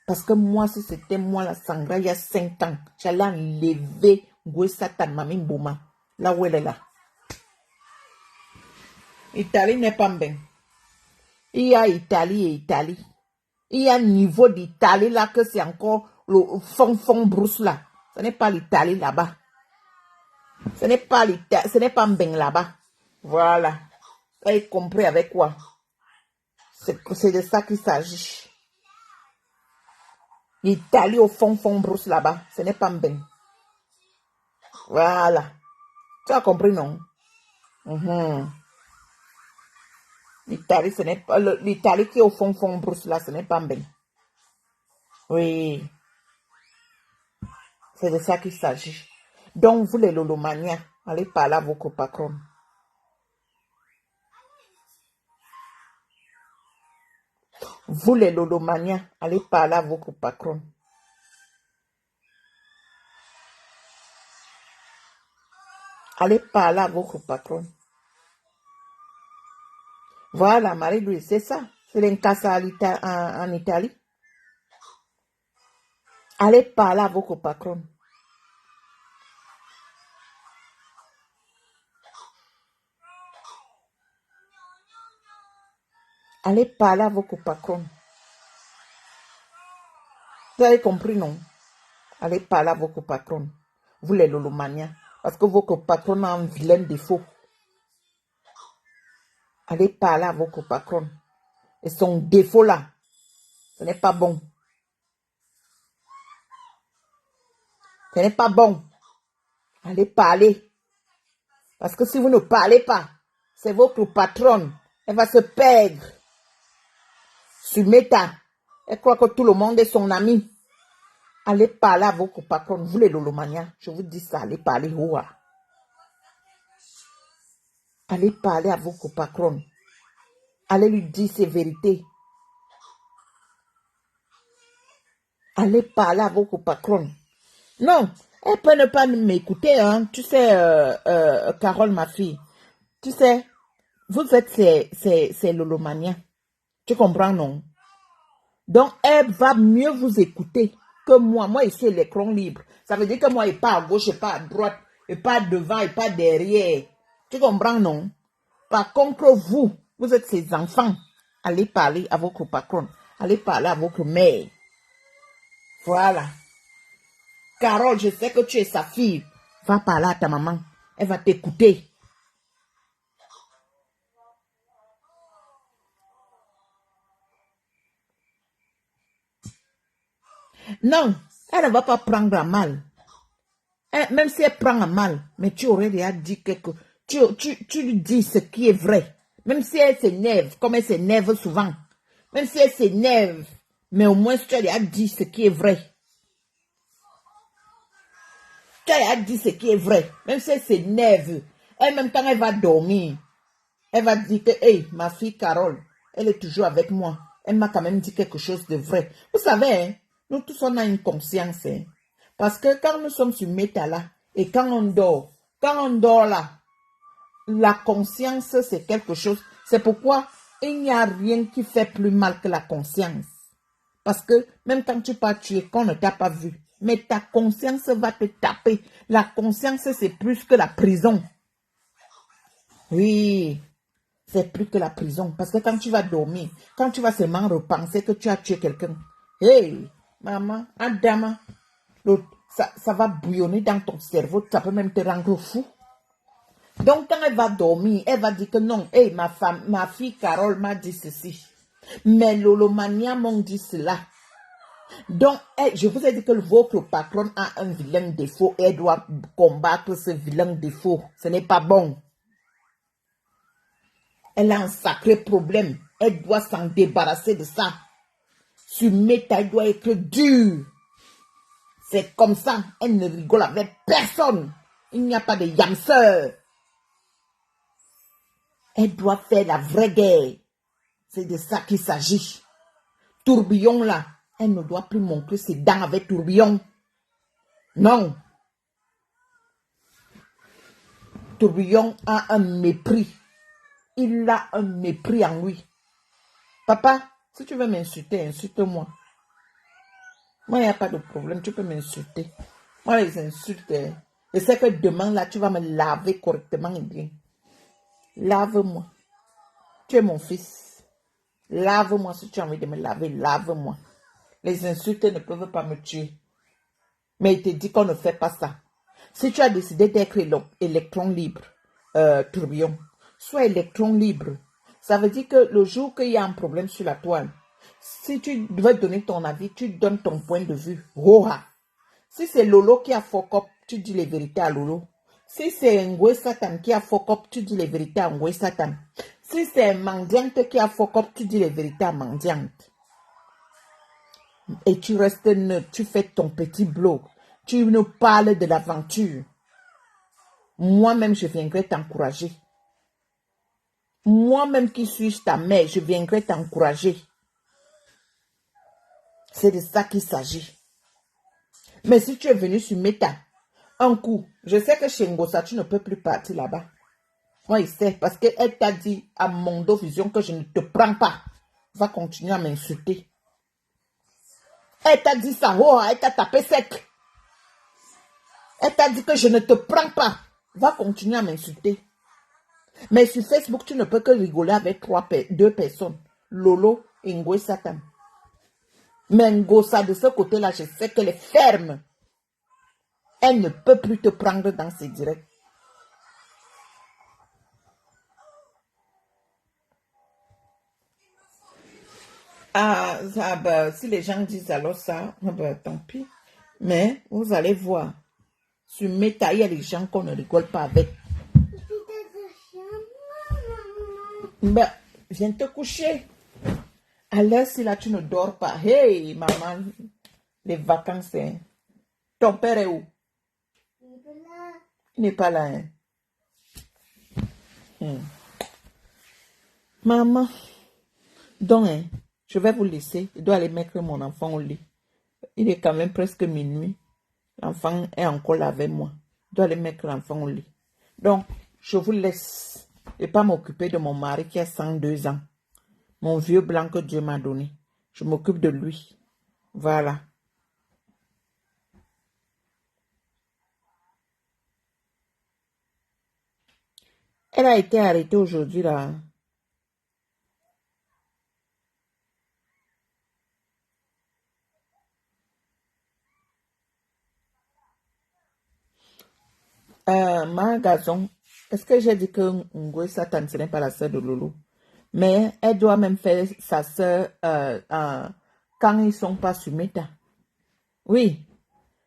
Parce que moi, si c'était moi la sangra il y a 5 ans, j'allais enlever Ngwe Satan Mami Bouma. Là où elle est là. Italie n'est pas bien. Il y a Italie et Italie. Il y a un niveau d'Italie là que c'est encore le fond brousse là. Ce n'est pas l'Italie là-bas. Ce n'est pas l'Italie, ce n'est pas bien là-bas. Voilà. Vous avez compris avec quoi? C'est de ça qu'il s'agit. L'Italie au fond brousse là-bas. Ce n'est pas bien. Voilà. Tu as compris, non? L'Italie, ce n'est pas l'Italie qui est au fond brousse là, ce n'est pas bien. Oui. C'est de ça qu'il s'agit. Donc, vous les lolomaniens, allez parler à vos patrons. Vous les lolomaniens, allez parler à vos patrons. Allez parler à vos patrons. Voilà, Marie-Louise, c'est ça. C'est l'incassa en Italie. Allez parler à vos patrons. Allez parler à vos patrons. Vous avez compris, non? Allez parler à vos patrons. Vous les lolomaniens. Parce que vos patrons ont un vilain défaut. Allez parler à vos patrons. Et son défaut là, ce n'est pas bon. Ce n'est pas bon. Allez parler. Parce que si vous ne parlez pas, c'est votre patronne. Elle va se perdre. Sur Meta. Elle croit que tout le monde est son ami. Allez parler à vos patrons. Vous les lolomaniens, je vous dis ça. Allez parler. Ouah. Allez parler à vos patrons. Allez lui dire ses vérités. Allez parler à vos patrons. Non, elle peut ne pas m'écouter, hein. Tu sais, Carole, ma fille. Tu sais, vous êtes ces lolomaniens. Tu comprends, non? Donc, elle va mieux vous écouter que moi. Moi, je suis l'écran libre. Ça veut dire que moi, il n'est pas à gauche, il n'est pas à droite, il n'est pas devant, il n'est pas derrière. Tu comprends, non? Par contre, vous êtes ces enfants. Allez parler à votre patron. Allez parler à votre mère. Voilà. Carole, je sais que tu es sa fille. Va parler à ta maman. Elle va t'écouter. Non, elle ne va pas prendre à mal. Même si elle prend à mal, mais tu aurais déjà dit quelque... Tu lui dis ce qui est vrai. Même si elle s'énerve, comme elle s'énerve souvent. Même si elle s'énerve, mais au moins tu as déjà dit ce qui est vrai. Tu as déjà dit ce qui est vrai. Même si elle s'énerve, elle-même quand elle va dormir, elle va dire que, hey, ma fille Carole, elle est toujours avec moi. Elle m'a quand même dit quelque chose de vrai. Vous savez, hein, nous tous on a une conscience. Hein, parce que quand nous sommes sur Meta là, et quand on dort là, la conscience c'est quelque chose. C'est pourquoi il n'y a rien qui fait plus mal que la conscience. Parce que même quand tu pars tuer, qu'on ne t'a pas vu, mais ta conscience va te taper. La conscience c'est plus que la prison. Oui. C'est plus que la prison. Parce que quand tu vas dormir, quand tu vas seulement repenser que tu as tué quelqu'un, hey, maman, Adama, ça va bouillonner dans ton cerveau, ça peut même te rendre fou. Donc, quand elle va dormir, elle va dire que non, hey, ma fille Carole m'a dit ceci. Mais Lolomania m'ont dit cela. Donc, je vous ai dit que votre patronne a un vilain défaut et elle doit combattre ce vilain défaut. Ce n'est pas bon. Elle a un sacré problème. Elle doit s'en débarrasser de ça. Sur Meta, elle doit être dure. C'est comme ça. Elle ne rigole avec personne. Il n'y a pas de yamseur. Elle doit faire la vraie guerre. C'est de ça qu'il s'agit. Tourbillon là, elle ne doit plus montrer ses dents avec Tourbillon. Non. Tourbillon a un mépris. Il a un mépris en lui. Papa, si tu veux m'insulter, insulte-moi. Moi, il n'y a pas de problème, tu peux m'insulter. Moi, les insultes, je sais que demain, là, tu vas me laver correctement et bien. Lave-moi. Tu es mon fils. Lave-moi si tu as envie de me laver, lave-moi. Les insultes ne peuvent pas me tuer. Mais il te dit qu'on ne fait pas ça. Si tu as décidé d'être électron libre, tourbillon, sois électron libre. Ça veut dire que le jour qu'il y a un problème sur la toile, si tu veux donner ton avis, tu donnes ton point de vue. Roha. Si c'est Lolo qui a fuck up, tu dis les vérités à Lolo. Si c'est Ngwe Satan qui a fuck up, tu dis les vérités à Ngwe Satan. Si c'est Mandiante qui a fuck up, tu dis les vérités à Mandiante. Et tu restes neutre, tu fais ton petit blog. Tu nous parles de l'aventure. Moi-même, je viendrai t'encourager. Moi-même qui suis ta mère, je viendrai t'encourager. C'est de ça qu'il s'agit. Mais si tu es venu sur Meta, un coup, je sais que chez Ngosa, tu ne peux plus partir là-bas. Moi, il sait, parce qu'elle t'a dit à Mondo Vision que je ne te prends pas. Va continuer à m'insulter. Elle t'a dit ça, oh, elle t'a tapé sec. Elle t'a dit que je ne te prends pas. Va continuer à m'insulter. Mais sur Facebook, tu ne peux que rigoler avec deux personnes. Lolo et Ngwe Satan. Mais Ngosa, de ce côté-là, je sais qu'elle est ferme. Elle ne peut plus te prendre dans ses directs. Ah, ça, bah, si les gens disent alors ça, bah, tant pis. Mais vous allez voir. Sur Meta, il y a des gens qu'on ne rigole pas avec. Ben, viens te coucher. À l'heure, si là, tu ne dors pas. Hey, maman, les vacances, hein. Ton père est où? Il n'est pas là, hein. Maman, donc, hein, je vais vous laisser. Je dois aller mettre mon enfant au lit. Il est quand même presque minuit. L'enfant est encore là avec moi. Je dois aller mettre l'enfant au lit. Donc, je vous laisse. Et pas m'occuper de mon mari qui a 102 ans. Mon vieux blanc que Dieu m'a donné. Je m'occupe de lui. Voilà. Elle a été arrêtée aujourd'hui là. Ma garçon, est-ce que j'ai dit que Ngwe Satan ce n'est pas la sœur de Lolo? Mais elle doit même faire sa sœur quand ils sont pas sur Meta. Oui.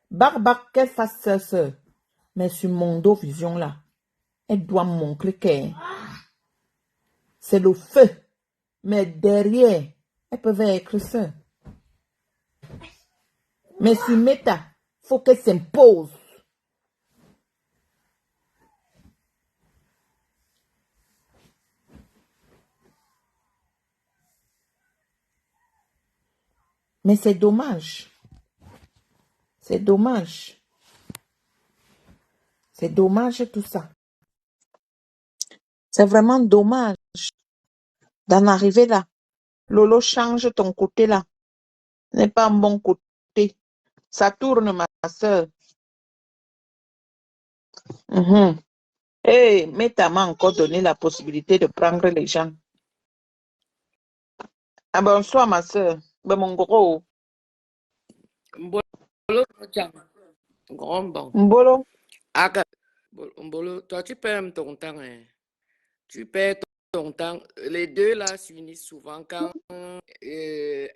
Barbac qu'elle fasse sa sœur. Mais sur Mondo Vision là, elle doit montrer que c'est le feu. Mais derrière, elles peuvent être sœurs. Mais sur Meta, il faut qu'elle s'impose. Mais c'est dommage. C'est dommage. C'est dommage tout ça. C'est vraiment dommage d'en arriver là. Lolo, change ton côté là. Ce n'est pas un bon côté. Ça tourne, ma soeur. Hey, Meta m'a encore donné la possibilité de prendre les gens. Ah, bonsoir, ma soeur. Ben, mon gros. Mbolo, grand bon. Mbolo. Aga, Mbolo, toi, tu perds ton temps, hein. Tu perds ton temps. Les deux là s'unissent souvent quand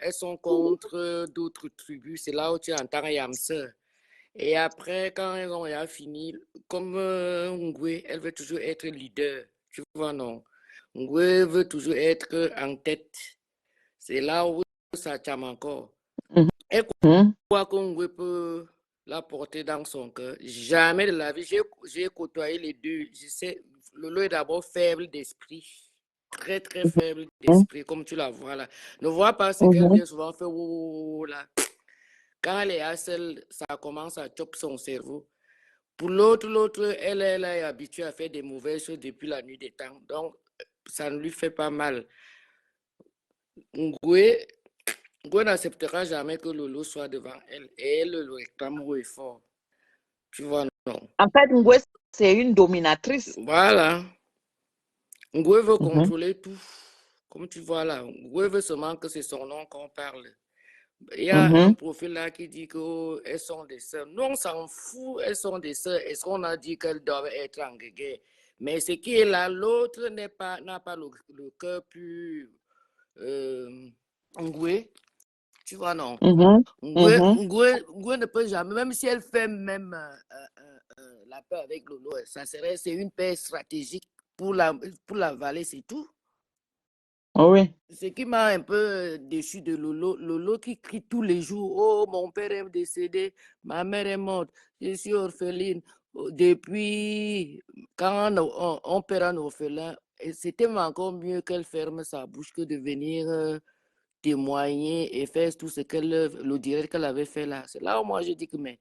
elles sont contre d'autres tribus. C'est là où tu entends Yamse. Et après, quand elles ont fini, comme Ngwe, elle veut toujours être leader. Tu vois, non? Ngwe veut toujours être en tête. C'est là où ça tient encore. Elle croit que Ngwe peut la porter dans son cœur. Jamais de la vie. J'ai côtoyé les deux. Je sais, Lolo est d'abord faible d'esprit. Très, très faible d'esprit, comme tu la vois là. Ne vois pas ce qu'elle vient souvent faire. Oh, là. Quand elle est à seule, ça commence à choper son cerveau. Pour l'autre, elle est habituée à faire des mauvaises choses depuis la nuit des temps. Donc, ça ne lui fait pas mal. Ngwe n'acceptera jamais que Lolo soit devant elle. Et elle le réclame haut et fort. Tu vois, non? En fait, Ngwe, c'est une dominatrice. Voilà. Ngwe veut contrôler tout. Comme tu vois là, Ngwe veut seulement que c'est son nom qu'on parle. Il y a un profil là qui dit qu'elles sont des sœurs. Nous, on s'en fout, elles sont des sœurs. Est-ce qu'on a dit qu'elles doivent être en guerre? Mais ce qui est là, l'autre n'a pas le cœur plus Ngwe. Tu vois, non? Ngwe ne peut jamais, même si elle fait même la paix avec Lolo, c'est une paix stratégique pour la vallée, c'est tout. Oui. Ce qui m'a un peu déçu de Lolo qui crie tous les jours, oh, mon père est décédé, ma mère est morte, je suis orpheline. Depuis quand on perd un orphelin, c'était encore mieux qu'elle ferme sa bouche que de venir témoigner et faire tout ce le direct qu'elle avait fait là. C'est là où moi je dis que, mais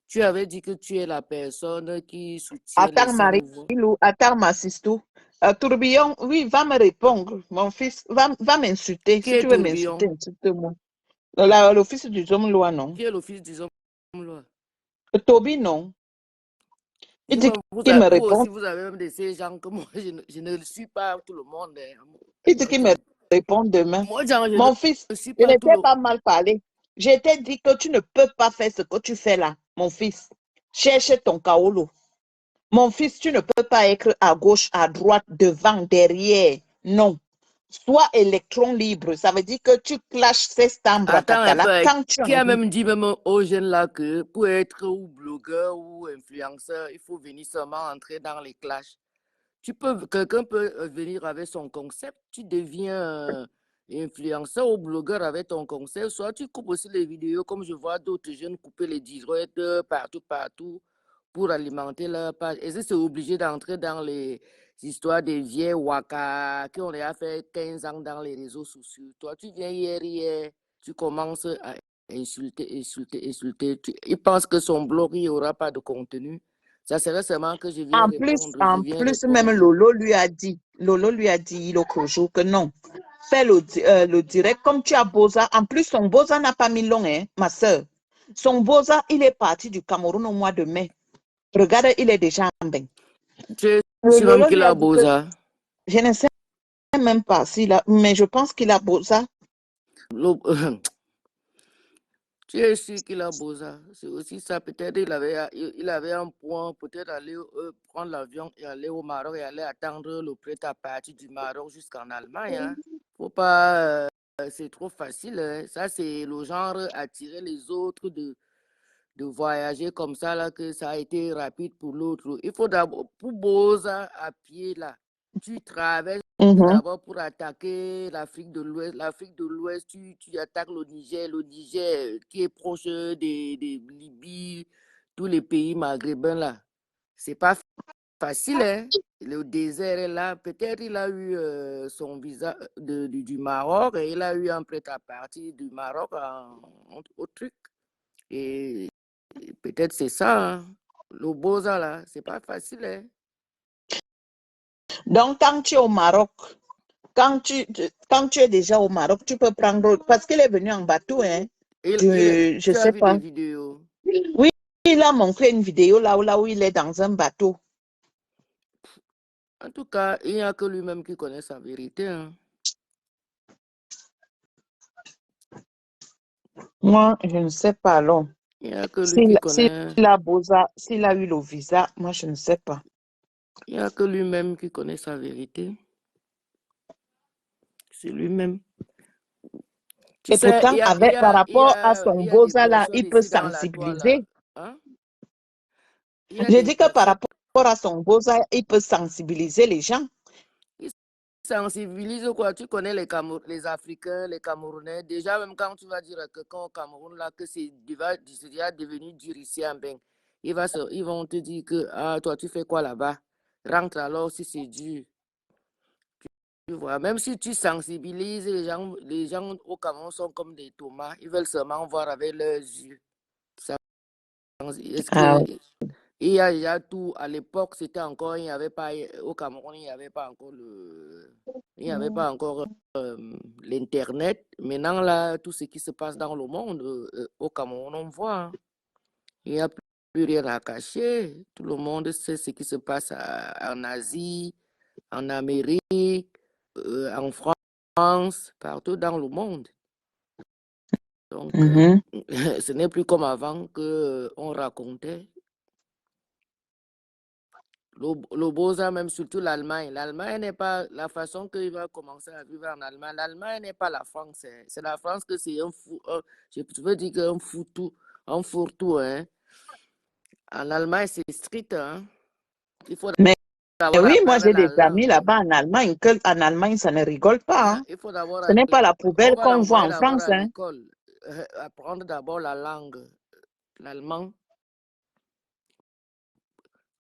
tu avais dit que tu es la personne qui soutient les Attends, Marie-Lou, attends, ma sistou. Tourbillon, oui, va me répondre. Mon fils, va m'insulter. Qui Si est tu veux Tourbillon? m'insulter, insulte-moi. L'office du homme loi, non? Qui est l'office du homme loi? Toby, non. Il dit Vous qu'il me répond. aussi, vous avez même de ces gens que moi, je ne suis pas tout le monde. Il dit qu'il me répond demain. Moi, je Mon fils, ne suis je pas ne tout t'ai le pas mal parlé. Je t'ai dit que tu ne peux pas faire ce que tu fais là, mon fils. Cherche ton kaolo. Mon fils, tu ne peux pas être à gauche, à droite, devant, derrière. Non. Sois électron libre. Ça veut dire que tu clashes ces stambres Attends un peu. quand tu Qui a en veux. même dit même aux jeunes là que pour être ou blogueur ou influenceur, il faut venir seulement entrer dans les clashs. Quelqu'un peut venir avec son concept, tu deviens influenceur ou blogueur avec ton concept, soit tu coupes aussi les vidéos comme je vois d'autres jeunes couper les directs partout pour alimenter leur page. Et c'est obligé d'entrer dans les histoires des vieilles waka qui ont déjà fait 15 ans dans les réseaux sociaux. Toi, tu viens hier, tu commences à insulter. Il pense que son blog, il n'y aura pas de contenu. Ça serait seulement que je viens En plus, même Lolo lui a dit l'autre jour que non. Fais le direct comme tu as Boza. En plus, son Boza n'a pas mis long, hein, ma soeur. Son Boza, il est parti du Cameroun au mois de mai. Regarde, il est déjà en bain. Tu sais même qu'il a Boza. Je ne sais même pas s'il a, mais je pense qu'il a Boza. Tu es sûr qu'il a Boza. C'est aussi ça. Peut-être il avait un point, peut-être aller prendre l'avion et aller au Maroc et aller attendre le prêt-à-partir du Maroc jusqu'en Allemagne. Hein. Faut pas. C'est trop facile. Hein. Ça, c'est le genre attirer les autres de voyager comme ça, là, que ça a été rapide pour l'autre. Il faut d'abord, pour Boza à pied, là, tu traverses d'abord pour attaquer l'Afrique de l'Ouest. L'Afrique de l'Ouest, tu attaques le Niger qui est proche des Libye, tous les pays maghrébins, là. C'est pas facile, hein? Le désert est là. Peut-être il a eu son visa du Maroc et il a eu un prêt-à-partir du Maroc au truc. Et peut-être c'est ça, hein. Le Boza, là, c'est pas facile, hein. Donc, quand tu es au Maroc, quand tu es déjà au Maroc, tu peux prendre, parce qu'il est venu en bateau, hein. Je tu as sais vu pas. des vidéos? Oui, il a montré une vidéo là où il est dans un bateau. En tout cas, il n'y a que lui-même qui connaît sa vérité, hein. Moi, je ne sais pas, alors. Il n'y a que lui qui connaît. S'il a eu le visa, moi, je ne sais pas. Il n'y a que lui-même qui connaît sa vérité. C'est lui-même. Tu Et sais, pourtant, par rapport à il son y a des beau-ça là, personnes il peut ici dans la toile, là. sensibiliser. Hein? Il y a J'ai des dit que par personnes rapport à son beau-ça, il peut sensibiliser les gens. qui sensibilisent, quoi. Tu connais les Africains, les Camerounais. Déjà, même quand tu vas dire à quelqu'un au Cameroun là, que c'est déjà devenu dur ici en Ben, ils vont te dire que ah, toi, tu fais quoi là-bas? Rentre alors si c'est dur. Tu vois, même si tu sensibilises, les gens au Cameroun sont comme des tomates. Ils veulent seulement voir avec leurs yeux. Est-ce Ah, que il y a tout à l'époque, c'était encore, il n'y avait pas au Cameroun, il n'y avait pas encore il n'y avait pas encore l'internet. Maintenant là, tout ce qui se passe dans le monde, au Cameroun, on voit, hein. Il n'y a plus rien à cacher. Tout le monde sait ce qui se passe en Asie, en Amérique, en France, partout dans le monde. Donc, ce n'est plus comme avant que on racontait. Le Beaux-Arts, même surtout l'Allemagne. L'Allemagne n'est pas la façon qu'il va commencer à vivre en Allemagne. L'Allemagne n'est pas la France. Hein. C'est la France que c'est un fou. Je veux dire qu'un foutu, un fourre-tout. Hein. En Allemagne, c'est strict. Hein. Il faut mais d'abord oui, moi apprendre j'ai la des amis langue. là-bas en Allemagne, que en Allemagne, ça ne rigole pas. Hein. Il faut d'abord, Ce n'est pas la on poubelle va qu'on voit l'envoyer en d'abord France. à Hein. l'école. Apprendre d'abord la langue, l'allemand.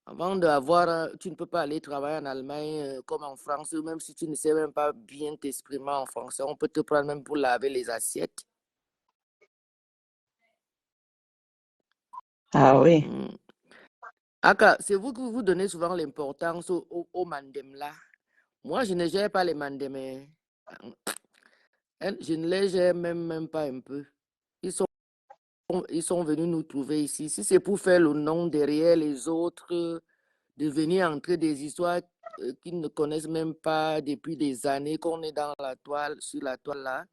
Avant d'avoir, tu ne peux pas aller travailler en Allemagne comme en France, même si tu ne sais même pas bien t'exprimer en français. On peut te prendre même pour laver les assiettes. Ah oui. Aka, c'est vous que vous donnez souvent l'importance au mandem là. Moi, je ne gère pas les mandem. Je ne les gère même pas un peu. Ils sont venus nous trouver ici. Si c'est pour faire le nom derrière les autres, de venir entrer des histoires qu'ils ne connaissent même pas depuis des années qu'on est dans la toile, sur la toile là.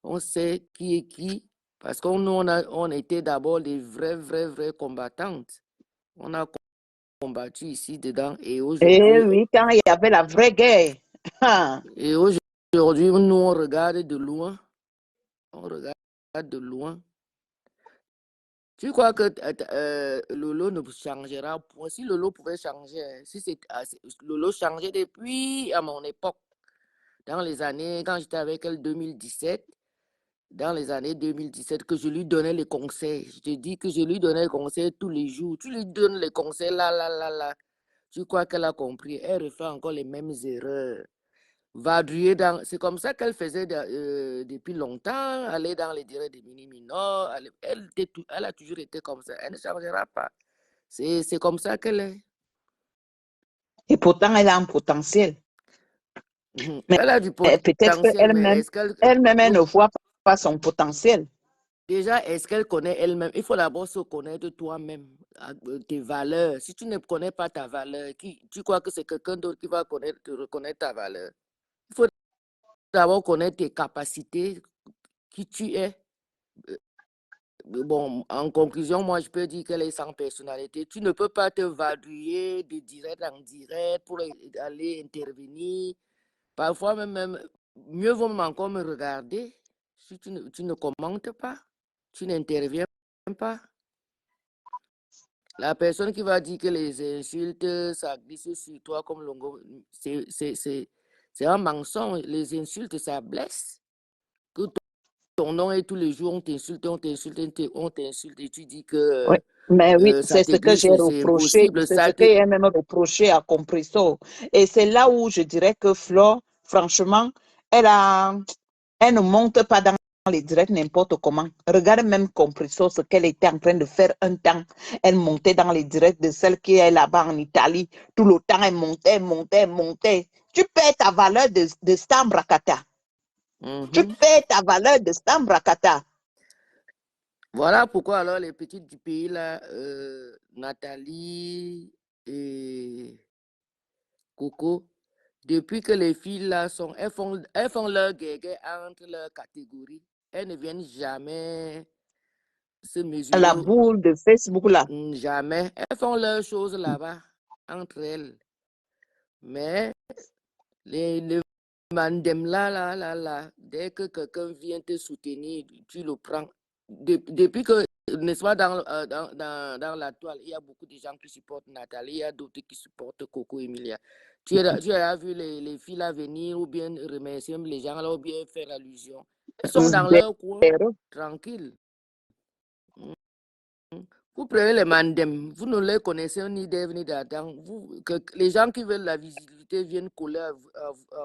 On sait qui est qui, parce on était d'abord des vraies combattantes. On a combattu ici dedans et Eh aujourd'hui, oui, quand il y avait la vraie guerre. nous on regarde de loin. On regarde de loin. Tu crois que Lolo ne changera point? Si Lolo pouvait changer, si Lolo changeait depuis à mon époque, dans les années, quand j'étais avec elle 2017, dans les années 2017, que je lui donnais les conseils. Je te dis que je lui donnais les conseils tous les jours. Tu lui donnes les conseils là. Tu crois qu'elle a compris? Elle refait encore les mêmes erreurs. Vadrouiller dans. C'est comme ça qu'elle faisait depuis longtemps, aller dans les directs de Mini Minor. Elle a toujours été comme ça. Elle ne changera pas. C'est comme ça qu'elle est. Et pourtant, elle a un potentiel. Mais Elle a du peut-être potentiel, mais qu'elle-même, est-ce qu'elle. elle ne voit pas son potentiel. Déjà, est-ce qu'elle connaît elle-même? Il faut d'abord se connaître toi-même, tes valeurs. Si tu ne connais pas ta valeur, tu crois que c'est quelqu'un d'autre qui va te reconnaître ta valeur? Il faut d'abord connaître tes capacités, qui tu es. Bon, en conclusion, moi, je peux dire qu'elle est sans personnalité. Tu ne peux pas te vadrouiller de direct en direct pour aller intervenir. Parfois, mieux vaut même encore me regarder. Si tu ne commentes pas, tu n'interviens pas. La personne qui va dire que les insultes, ça glisse sur toi comme longo, c'est un mensonge. Les insultes, ça blesse. Que ton nom est tous les jours, on t'insulte et tu dis Oui. que Mais oui, ça c'est te ce que glisse, j'ai c'est reproché, impossible. c'est ce que j'ai même reproché à Compresso. Et c'est là où je dirais que Flo, franchement, elle ne monte pas dans les directs n'importe comment. Regarde même Compresso, ce qu'elle était en train de faire un temps. Elle montait dans les directs de celle qui est là-bas en Italie. Tout le temps, elle montait. Tu perds ta valeur de Stambrakata. Tu perds ta valeur de Stambrakata. Voilà pourquoi alors les petites du pays là, Nathalie et Coco, depuis que les filles là elles font leur guégué entre leurs catégories. Elles ne viennent jamais se La mesurer, boule de Facebook là. jamais. Elles font leurs choses là-bas, entre elles. Mais les mandem là, dès que quelqu'un vient te soutenir, tu le prends. Depuis que, n'est-ce pas, dans la toile, il y a beaucoup de gens qui supportent Nathalie, il y a d'autres qui supportent Coco Emilia. Tu as vu les filles là venir ou bien remercier même les gens là ou bien faire allusion. Elles sont dans leur coin, tranquilles. Vous prenez les mandem, vous ne les connaissez ni d'Ève ni d'Adam. Les gens qui veulent la visibilité viennent coller à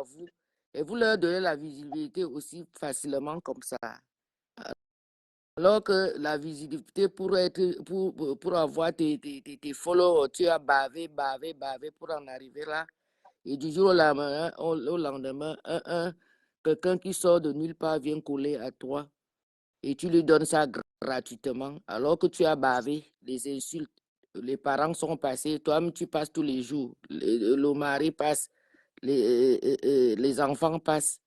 vous et vous leur donnez la visibilité aussi facilement comme ça. Alors que la visibilité pour avoir tes followers, tu as bavé pour en arriver là. Et du jour au lendemain, quelqu'un qui sort de nulle part vient coller à toi. Et tu lui donnes ça gratuitement, alors que tu as bavé, les insultes, les parents sont passés, toi-même tu passes tous les jours, le mari passe, les enfants passent.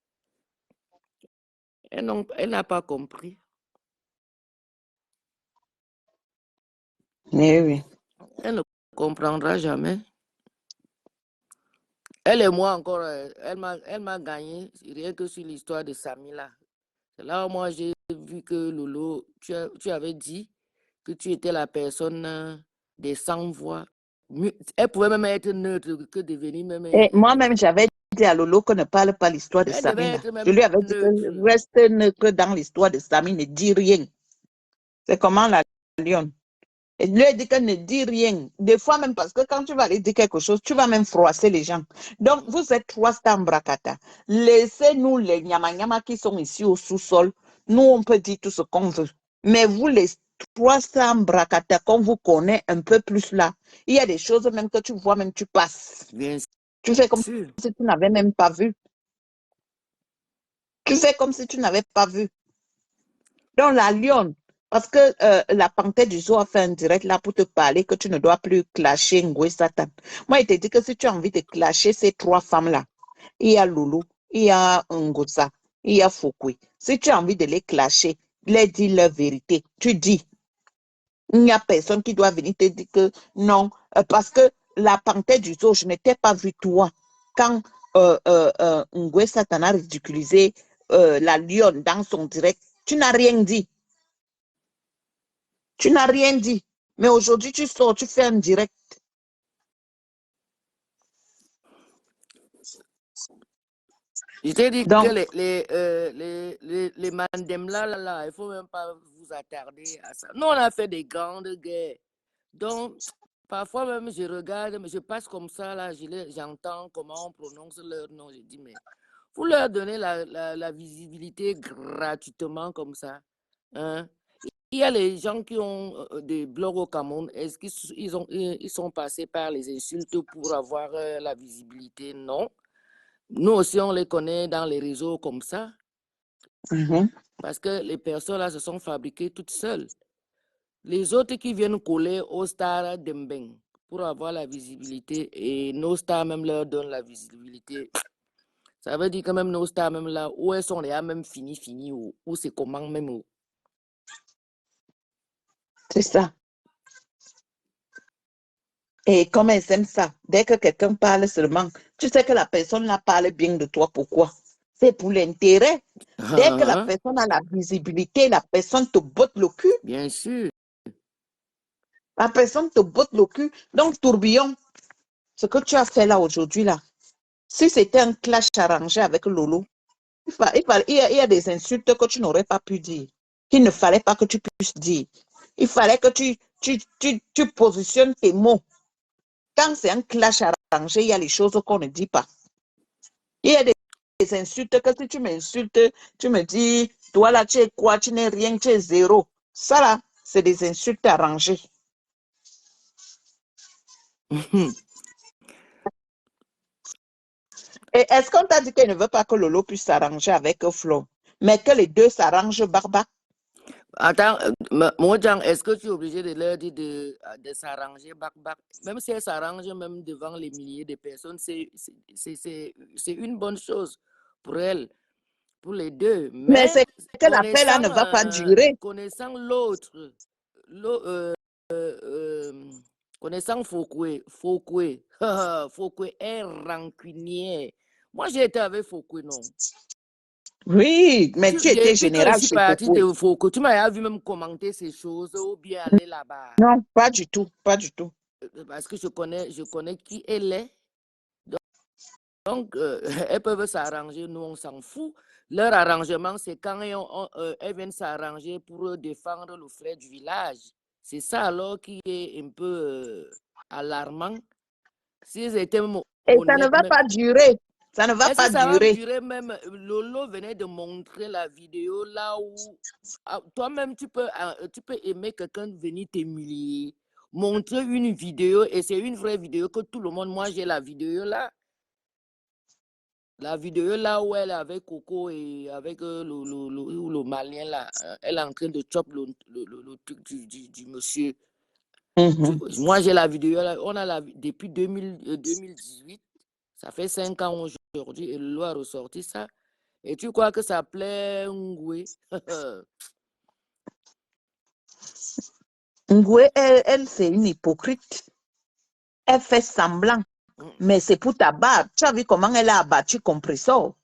Elle n'a pas compris. Oui. Elle ne comprendra jamais. Elle et moi encore, elle m'a gagné rien que sur l'histoire de Samila. C'est là où moi j'ai vu que Lolo, tu avais dit que tu étais la personne des 100 voix. Elle pouvait même être neutre que devenir même. Et moi-même, j'avais dit à Lolo qu'on ne parle pas l'histoire de Elle devait Samina. être même Je lui avais dit neutre. que reste neutre dans l'histoire de Sami, ne dis rien. C'est comment la lionne. Et lui a dit qu'elle ne dit rien. Des fois même, parce que quand tu vas aller dire quelque chose, tu vas même froisser les gens. Donc, vous êtes trois Stambrakata. Laissez-nous les nyama qui sont ici au sous-sol. Nous, on peut dire tout ce qu'on veut. Mais vous, les trois Stambrakata, qu'on vous connaît un peu plus là, il y a des choses même que tu vois, même tu passes. Bien Tu fais comme sûr. si tu n'avais même pas vu. Tu fais comme si tu n'avais pas vu. Donc, la lionne, parce que la panthère du zoo a fait un direct là pour te parler que tu ne dois plus clasher Ngoué Satan. Moi, il te dit que si tu as envie de clasher ces trois femmes-là, il y a Loulou, il y a Ngoza, il y a Foukoui. Si tu as envie de les clasher, les dis leur vérité. Tu dis, il n'y a personne qui doit venir te dire que non, parce que la panthère du zoo, je ne t'ai pas vu toi quand Ngoué Satan a ridiculisé la lionne dans son direct. Tu n'as rien dit. Tu n'as rien dit. Mais aujourd'hui, tu sors, tu fais un direct. Je t'ai dit Donc, que les mandem là, il ne faut même pas vous attarder à ça. Nous, on a fait des grandes guerres. Donc, parfois même, je regarde, mais je passe comme ça, là, j'entends comment on prononce leur nom. Je dis, mais vous leur donnez la visibilité gratuitement comme ça. Hein? Il y a les gens qui ont des blogs au Cameroun. Est-ce qu'ils sont passés par les insultes pour avoir la visibilité? Non. Nous aussi, on les connaît dans les réseaux comme ça. Parce que les personnes là se sont fabriquées toutes seules. Les autres qui viennent coller aux stars d'Embeng pour avoir la visibilité et nos stars même leur donnent la visibilité. Ça veut dire que même nos stars même là, où elles sont déjà même finies, ou c'est comment même. C'est ça. Et comme elles aiment ça, dès que quelqu'un parle seulement, tu sais que la personne là parle bien de toi. Pourquoi? C'est pour l'intérêt. Dès que la personne a la visibilité, la personne te botte le cul. Bien sûr. La personne te botte le cul. Donc, tourbillon, ce que tu as fait là aujourd'hui, là, si c'était un clash arrangé avec Lolo, il y a des insultes que tu n'aurais pas pu dire, qu'il ne fallait pas que tu puisses dire. Il fallait que tu positionnes tes mots. Quand c'est un clash arrangé, il y a les choses qu'on ne dit pas. Il y a des insultes que si tu m'insultes, tu me dis, toi là, tu es quoi, tu n'es rien, tu es zéro. Ça là, c'est des insultes arrangées. Et est-ce qu'on t'a dit qu'elle ne veut pas que Lolo puisse s'arranger avec Flo, mais que les deux s'arrangent barba? Attends, Mojang, est-ce que tu es obligé de leur dire de s'arranger back? Même si elles s'arrangent même devant les milliers de personnes, c'est une bonne chose pour elles, pour les deux. Mais Mais c'est que la paix là ne va pas durer. connaissant l'autre, connaissant Foucault est rancunier. Moi, j'ai été avec Foucault, non. Oui, mais tu étais Depuis que je général suis chez partie Foucault. de Foucault, tu m'as vu même commenter ces choses ou bien aller là-bas. Non, pas du tout, pas du tout. Parce que je connais qui elle est. Donc, elles peuvent s'arranger, nous, on s'en fout. Leur arrangement, c'est quand elles viennent s'arranger pour défendre le frère du village. C'est ça alors qui est un peu alarmant. S'ils étaient Et ça ne honnêtes, va pas durer. Ça ne va est-ce pas que ça va durer. durer même? Lolo venait de montrer la vidéo là où toi-même tu peux aimer quelqu'un venir t'humilier. Montrer une vidéo et c'est une vraie vidéo que tout le monde, moi j'ai la vidéo là. La vidéo là où elle est avec Coco et avec le Malien là, elle est en train de chopper le truc du monsieur. Moi j'ai la vidéo là, on a depuis 2018, ça fait 5 ans aujourd'hui et Lolo a ressorti ça. Et tu crois que ça plaît Ngoué? Ngoué, elle c'est une hypocrite. Elle fait semblant. Mais c'est pour t'abattre. Tu as vu comment elle a abattu Compressor?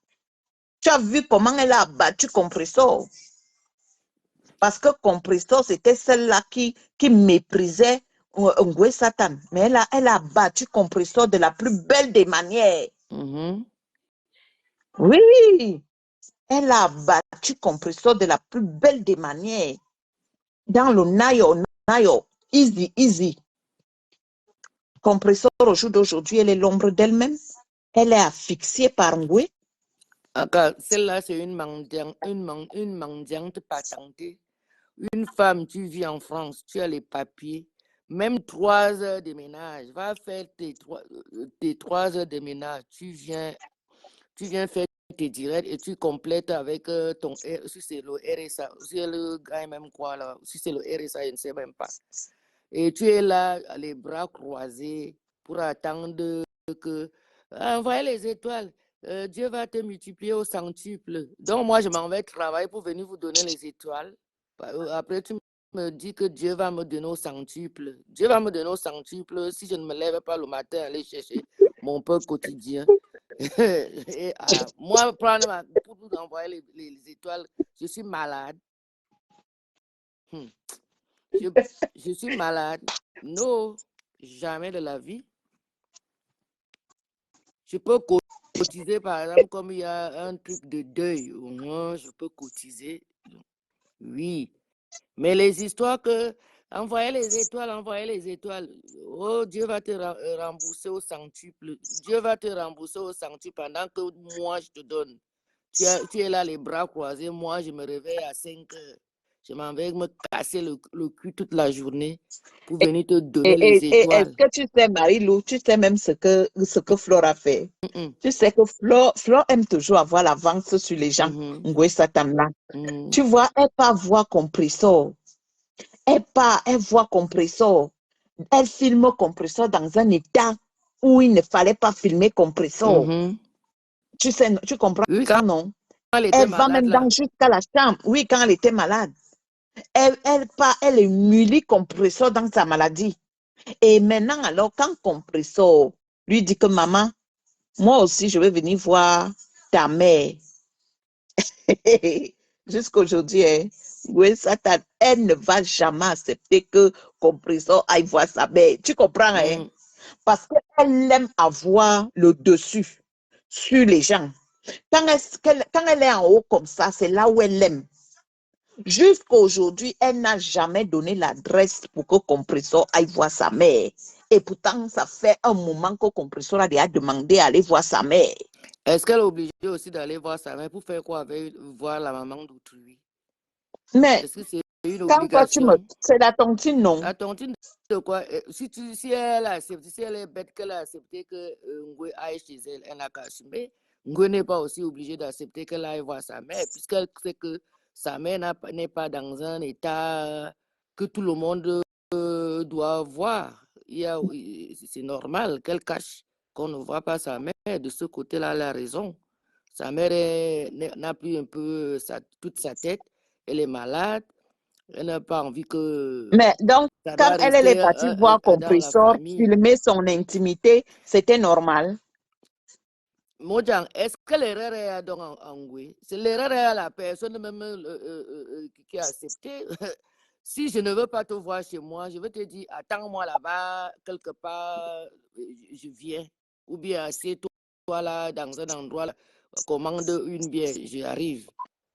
Tu as vu comment elle a abattu Compressor? Parce que Compressor, c'était celle-là qui méprisait Ngoué Satan. Mais elle a abattu Compressor de la plus belle des manières. Oui, elle a abattu Compressor de la plus belle des manières. Dans le Nayo, easy, easy. Compressor au jour d'aujourd'hui, elle est l'ombre d'elle-même. Elle est asphyxiée par Ngoué. Celle-là, c'est une mendiante patentée. Une femme, tu vis en France, tu as les papiers, même 3 heures de ménage, va faire tes 3 heures de ménage, tu viens faire tes directs et tu complètes avec ton si c'est le RSA, si le gars même quoi là, si c'est le RSA, je ne sais même pas. Et tu es là, les bras croisés, pour attendre que envoyer les étoiles. Dieu va te multiplier au centuple. Donc, moi, je m'en vais travailler pour venir vous donner les étoiles. Après, tu me dis que Dieu va me donner au centuple. Dieu va me donner au centuple si je ne me lève pas le matin à aller chercher mon pain quotidien. Et, moi, pour vous envoyer les étoiles, je suis malade. Je suis malade. Non, jamais de la vie. Je peux cotiser, par exemple, comme il y a un truc de deuil. Je peux cotiser. Oui. Mais les histoires que envoyer les étoiles. Oh, Dieu va te rembourser au centuple. Dieu va te rembourser au centuple pendant que moi, je te donne. Tu es là, les bras croisés. Moi, je me réveille à 5 heures. Je m'en vais me casser le cul toute la journée pour venir te donner les Et est-ce étoiles. que tu sais, Marie-Lou, tu sais même ce que Flore a fait? Tu sais que Flore aime toujours avoir l'avance sur les gens. Ngoué Satan là. Tu vois, elle pas voir Compressor. Elle voit Compressor. Elle filme Compressor dans un état où il ne fallait pas filmer Compressor. Tu sais, tu comprends, Oui, quand non? elle était Elle va malade même là. jusqu'à la chambre. Oui, quand elle était malade. Elle humilie Compressor dans sa maladie. Et maintenant, alors, quand Compressor lui dit que maman, moi aussi, je vais venir voir ta mère. Jusqu'aujourd'hui, hein, oui, Satan, elle ne va jamais accepter que Compressor aille voir sa mère. Tu comprends, hein? Parce qu'elle aime avoir le dessus sur les gens. Quand elle est en haut comme ça, c'est là où elle aime. Jusqu'à aujourd'hui, elle n'a jamais donné l'adresse pour que Compressor aille voir sa mère. Et pourtant, ça fait un moment que Compressor a déjà demandé à aller voir sa mère. Est-ce qu'elle est obligée aussi d'aller voir sa mère pour faire quoi avec voir la maman d'autrui? Mais Est-ce que c'est une quand toi, obligation? c'est la tontine, non? La tontine de quoi? Si elle accepte, si elle est bête qu'elle a accepté que Ngoué aille chez elle, elle n'a qu'à assumer. Ngoué n'est pas aussi obligé d'accepter qu'elle aille voir sa mère, puisqu'elle sait que sa mère n'est pas dans un état que tout le monde doit voir. C'est normal qu'elle cache qu'on ne voit pas sa mère. De ce côté-là, elle a raison. Sa mère n'a plus un peu toute sa tête. Elle est malade. Elle n'a pas envie que Mais donc, ça quand doit elle rester est partie voir dans la Compressor, famille. filmer son intimité, c'était normal. Mojang, est-ce que l'erreur est donc en Ngwe? C'est l'erreur est à la personne même qui a accepté. Si je ne veux pas te voir chez moi, je vais te dire, attends-moi là-bas, quelque part, je viens. Ou bien, assieds-toi là, dans un endroit, là, commande une bière, j'arrive.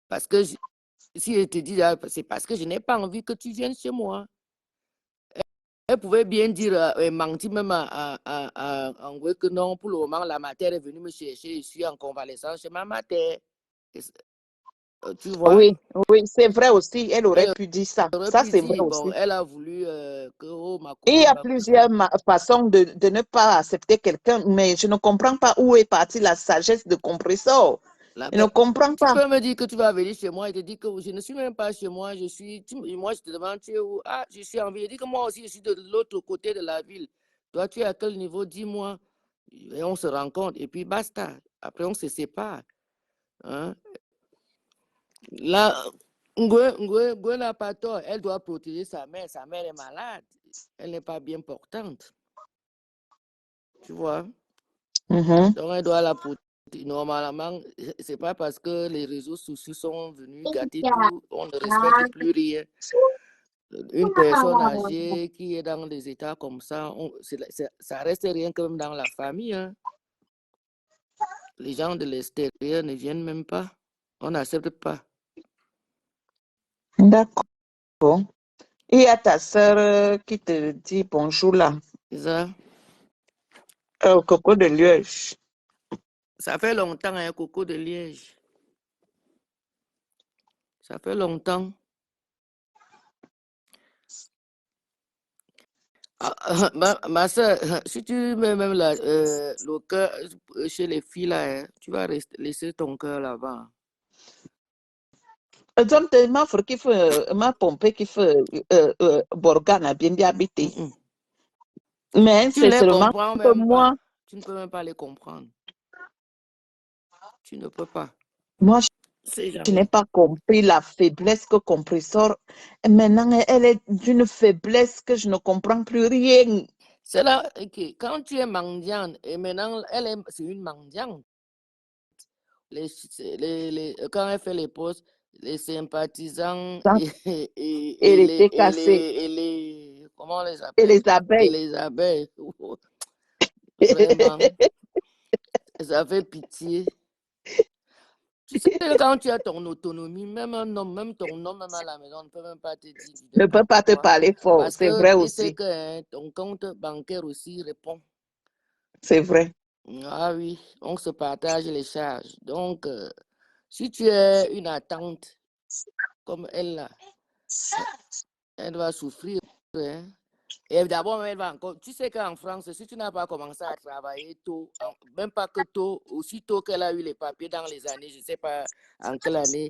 Parce que si je te dis, là, c'est parce que je n'ai pas envie que tu viennes chez moi. Elle pouvait bien dire, mentir même en vrai que non, pour le moment, la matière est venue me chercher, je suis en convalescence chez ma matière. Tu vois? Oui, oui, c'est vrai aussi. Elle aurait Elle pu dire ça. aurait Ça, pu c'est vrai dire, bon, aussi. elle a voulu que ma Il y copine a va plusieurs façons de ne pas accepter quelqu'un, mais je ne comprends pas où est partie la sagesse de Compressor. la Je ne comprends Tu pas. peux me dire que tu vas venir chez moi et te dire que je ne suis même pas chez moi, moi je te demande, tu es où? Ah, je suis en ville. Je dis que moi aussi, je suis de l'autre côté de la ville. Toi, tu es à quel niveau? Dis-moi. Et on se rencontre et puis basta. Après, on se sépare. Hein? Là, Ngwe n'a pas tort. Elle doit protéger sa mère. Sa mère est malade. Elle n'est pas bien portante. Tu vois? Donc, elle doit la protéger. Normalement, c'est pas parce que les réseaux sociaux sont venus gâter tout, on ne respecte plus rien. Une personne âgée qui est dans des états comme ça, ça reste rien que même dans la famille. Hein. Les gens de l'extérieur ne viennent même pas. On n'accepte pas. D'accord. Il y a ta soeur qui te dit bonjour là. C'est ça. Coco de Liège. Ça fait longtemps, hein, Coco de Liège. Ça fait longtemps. Ma soeur, si tu mets même le cœur chez les filles là, hein, tu vas laisser ton cœur là-bas. Donc, ma frère qui fait, ma pompe qui fait Borgane a bien habité. Mais Tu ne c'est les seulement comprends que même moi, pas. Tu ne peux même pas les comprendre. Tu ne peux pas. moi, C'est je n'ai jamais. pas compris la faiblesse que Compressor. Maintenant, elle est d'une faiblesse que je ne comprends plus rien. C'est là que quand tu es mendiante, et maintenant, c'est une mendiante. Quand elle fait les posts, les sympathisants Ça, et elle était cassée. comment on les Et appelle? les Et abeilles. les abeilles. Vraiment, ça fait pitié. Tu sais, quand tu as ton autonomie, même un homme, même ton homme même à la maison ne peut même pas te dire du Ne peut n'importe pas te quoi. parler fort, Parce c'est vrai qu'il sait aussi. que ton compte bancaire aussi répond. C'est vrai. Ah oui, on se partage les charges. Donc, si tu es une attente comme elle là, elle va souffrir. Hein. Et d'abord, elle va encore. Tu sais qu'en France, si tu n'as pas commencé à travailler tôt, même pas que tôt, aussitôt qu'elle a eu les papiers dans les années, je ne sais pas en quelle année,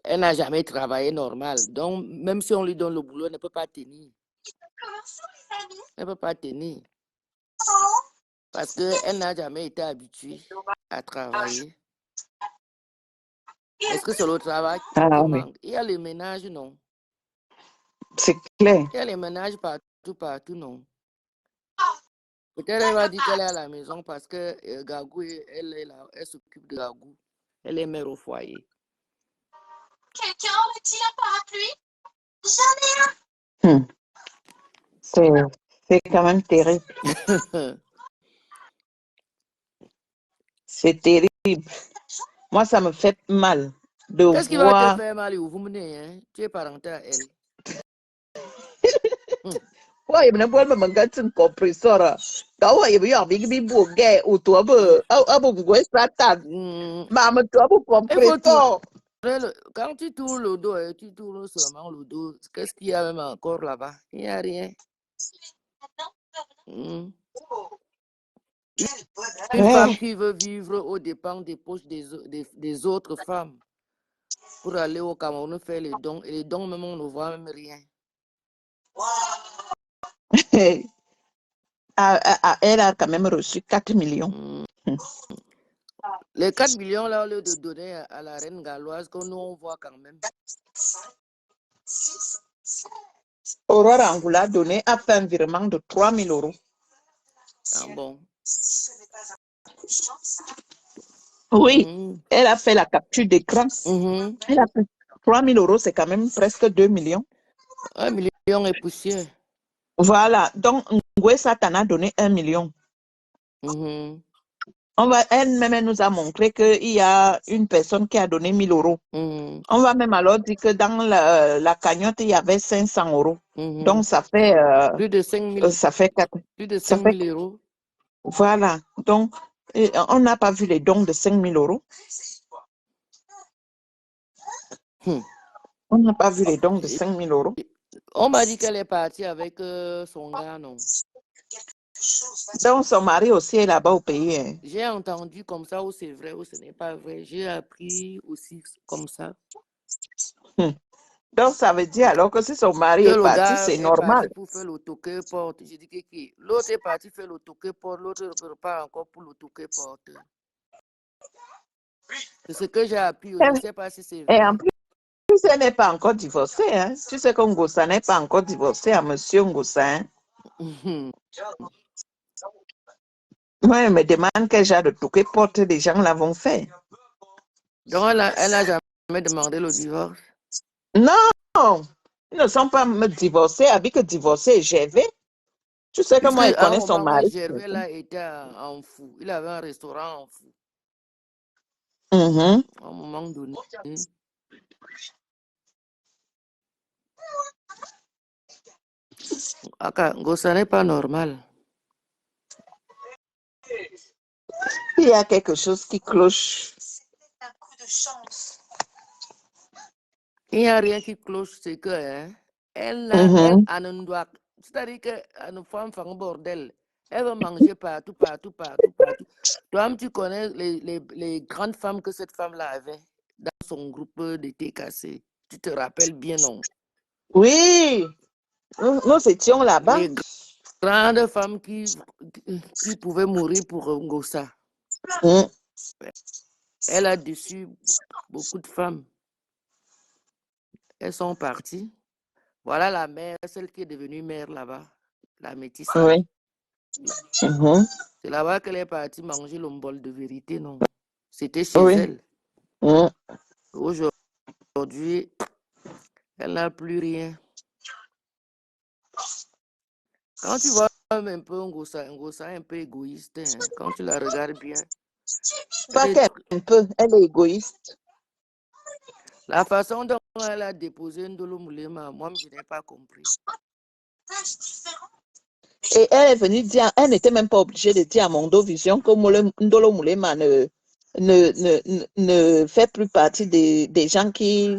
elle n'a jamais travaillé normal. Donc, même si on lui donne le boulot, elle ne peut pas tenir. Elle ne peut pas tenir. Parce qu'elle n'a jamais été habituée à travailler. Est-ce que c'est le travail qui te Oui. manque? Il y a les ménages, non. C'est clair. Il y a les ménages partout, non. Peut-être elle va dire qu'elle est à la maison parce que Gagou, elle s'occupe de Gagou. Elle est mère au foyer. Quelqu'un aurait-il un parapluie? C'est quand même terrible. C'est terrible. Moi, ça me fait mal de Qu'est-ce qui va te voir. faire mal, vous menez, hein? Tu es parental à elle. Ouais, il me voit me mangatin compressora. Kawa il y a big bouge ou toi abungwe satan. Maman toi Il faut tourner compressor. quand tu tournes le dos, hein, tu tournes seulement le dos. Qu'est-ce qu'il y a même encore là-bas? Il n'y a rien. Une femme qui veut vivre aux dépens des poches des autres femmes pour aller au Cameroun faire les dons. Et les dons, même, on ne voit même rien. Elle a quand même reçu 4 millions. Les 4 millions, là, au lieu de donner à la reine galloise, que nous, on voit quand même. Aurore Angoula a donné, a fait un virement de 3 000 euros. Ah bon? Oui, Mhm. elle a fait la capture d'écran. Mhm. Elle a fait 3 000 euros, c'est quand même presque 2 millions. 1 million et poussière. Voilà, donc Nguessa t'en a donné 1 million. Mhm. Elle-même, elle nous a montré qu'il y a une personne qui a donné 1 000 euros. Mhm. On va même alors dire que dans la cagnotte, il y avait 500 euros. Mhm. Donc, ça fait, Plus de 5 000, ça fait 4. plus de Ça 5 fait, 000 euros. voilà. Donc, on n'a pas vu les dons de 5 000 euros. Hmm. On n'a pas vu les dons de 5 000 euros. On m'a dit qu'elle est partie avec son gars, non? Donc, son mari aussi est là-bas au pays. Hein. J'ai entendu comme ça, ou c'est vrai, ou ce n'est pas vrai. J'ai appris aussi comme ça. Donc, ça veut dire alors que si son mari Que est le parti, gars c'est est parti normal. pour faire le toqué porte. J'ai dit que l'autre est parti faire le toqué porte, l'autre repart encore pour le toqué porte. C'est ce que j'ai appris. Je ne sais pas si c'est Et vrai. en plus, elle n'est pas encore divorcée. Hein. Tu sais que Ngossa n'est pas encore divorcé à monsieur Ngossa. Hein. Moi, elle me demande quel genre de toqué porte les gens l'avont fait. Donc, elle n'a jamais demandé le divorce. Non, ils ne sont pas divorcés. Avec divorcé, GV. Tu sais comment elle Puisque à un connaît son moment, quand mari. Gervais là était en fou, il avait un restaurant en fou. Mhm. À un moment donné. Ça n'est pas normal. Il y a quelque chose qui cloche. Il n'y a rien qui cloche, c'est que elle en doit. C'est-à-dire qu'une femme fait un bordel. Elle veut manger partout, partout, partout, partout. Toi-même, tu connais les grandes femmes que cette femme-là avait dans son groupe de TKC. Tu te rappelles bien, non? Oui, nous étions là-bas. Les grandes femmes qui pouvaient mourir pour Ngossa. Mm. Elle a déçu beaucoup de femmes. Elles sont parties. Voilà la mère, celle qui est devenue mère là-bas, la métisse. Oui. Mhm. C'est là-bas qu'elle est partie manger le bol de vérité, non? C'était chez Oui. elle. Mm. Aujourd'hui, elle n'a plus rien. Quand tu vois un peu Ngossa est un peu égoïste, hein, quand tu la regardes bien. Pas qu'un peu, elle est égoïste. La façon dont elle a déposé Ndolo Moulema, moi, je n'ai pas compris. Et elle est venue dire, elle n'était même pas obligée de dire à Mondo Vision que Ndolo Moulema ne fait plus partie des gens qui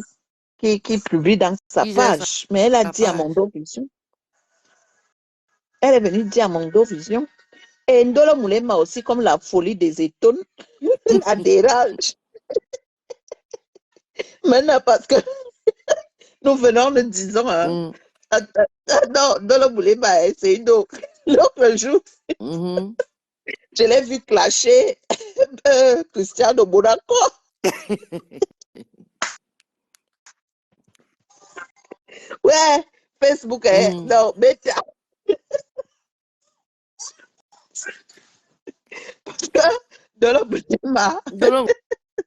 publient dans sa page. Mais elle a dit à Mondo Vision. Elle est venue dire à Mondo Vision. Et Ndolo Moulema aussi, comme la folie des étones, la dérange. Maintenant, parce que nous venons de disons, hein, non, Ndolo Moulema, c'est une autre. L'autre jour, je l'ai vu clasher Cristiano Monaco. Ouais, Facebook, non, mais parce que Ndolo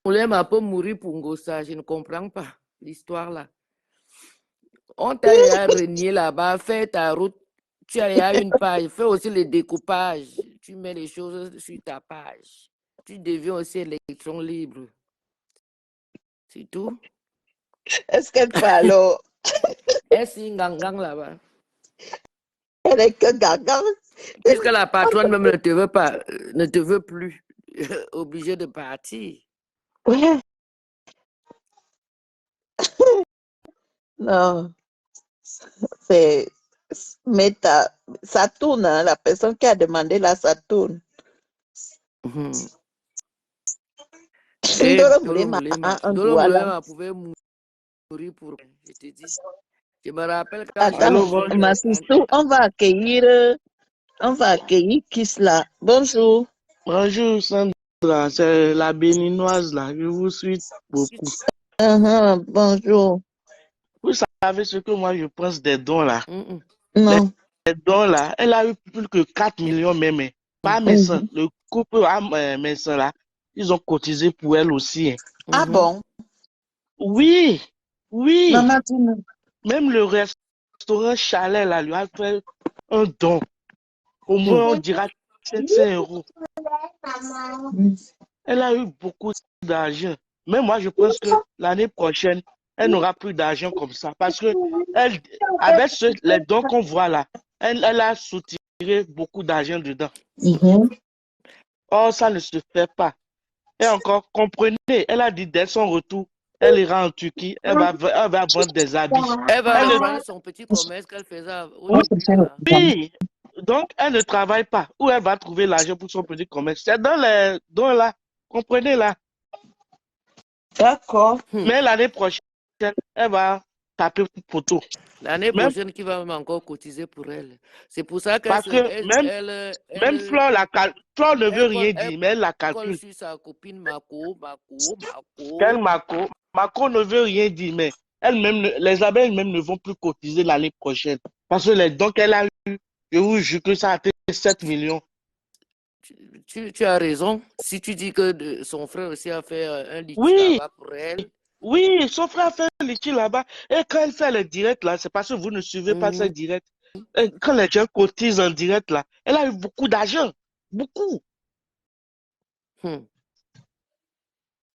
Moulema peut mourir pour Ngossa, je ne comprends pas l'histoire là. On t'a déjà renié là-bas, fais ta route. Tu as déjà une page, fais aussi le découpage. Tu mets les choses sur ta page. Tu deviens aussi électron libre. C'est tout. Est-ce qu'elle fait alors? Est-ce une gangang là-bas? Elle est que gangang. Puisque la patronne même ne te veut pas, ne te veut plus, obligée de partir. Ouais. Non. C'est. Mais ça tourne, hein, la personne qui a demandé là, ça tourne. Et Ndolo Moulema pouvait mourir pour. Je te dis. Je me rappelle quand Attends, Massistou, on va accueillir Kisla. Bonjour. Bonjour Sandra, c'est la béninoise là, je vous suis beaucoup. Bonjour. Vous savez ce que moi je pense des dons là? Non. Les dons là, elle a eu plus que 4 millions même. pas mes soeurs, le couple à mes soeurs là, ils ont cotisé pour elle aussi, hein. Ah bon? Oui, oui. Maman, dis-nous. Même le restaurant Chalet là lui a fait un don. Au moins, on dira 700 euros. Elle a eu beaucoup d'argent. Mais moi, je pense que l'année prochaine, elle n'aura plus d'argent comme ça. Parce que elle, avec les dons qu'on voit là, elle a soutiré beaucoup d'argent dedans. Mhm. Or, ça ne se fait pas. Et encore, comprenez, elle a dit dès son retour, elle ira en Turquie, elle va vendre des habits. Elle va Elle ne, reprendre son petit commerce qu'elle faisait au début, là. oui, donc elle ne travaille pas. Où elle va trouver l'argent pour son petit commerce? C'est dans les dons là. Comprenez là. D'accord. Mais l'année prochaine, elle va taper photo. L'année Même prochaine, qui va même encore cotiser pour elle. C'est pour ça qu'elle parce que même Flore, Flore ne veut rien elle dire, mais elle la colle calcule. sur sa copine Mako. Quelle Mako? Mako ne veut rien dire, mais elle-même, les abeilles même ne vont plus cotiser l'année prochaine. Parce que les dons qu'elle a eu, je vous jure que ça a été 7 millions. Tu as raison. Si tu dis que son frère aussi a fait un litige Oui, là-bas pour elle. oui, son frère fait un litige là-bas. Et quand elle fait les directs là, c'est parce que vous ne suivez pas ces directs. Et quand les gens cotisent en direct là, elle a eu beaucoup d'argent. Beaucoup.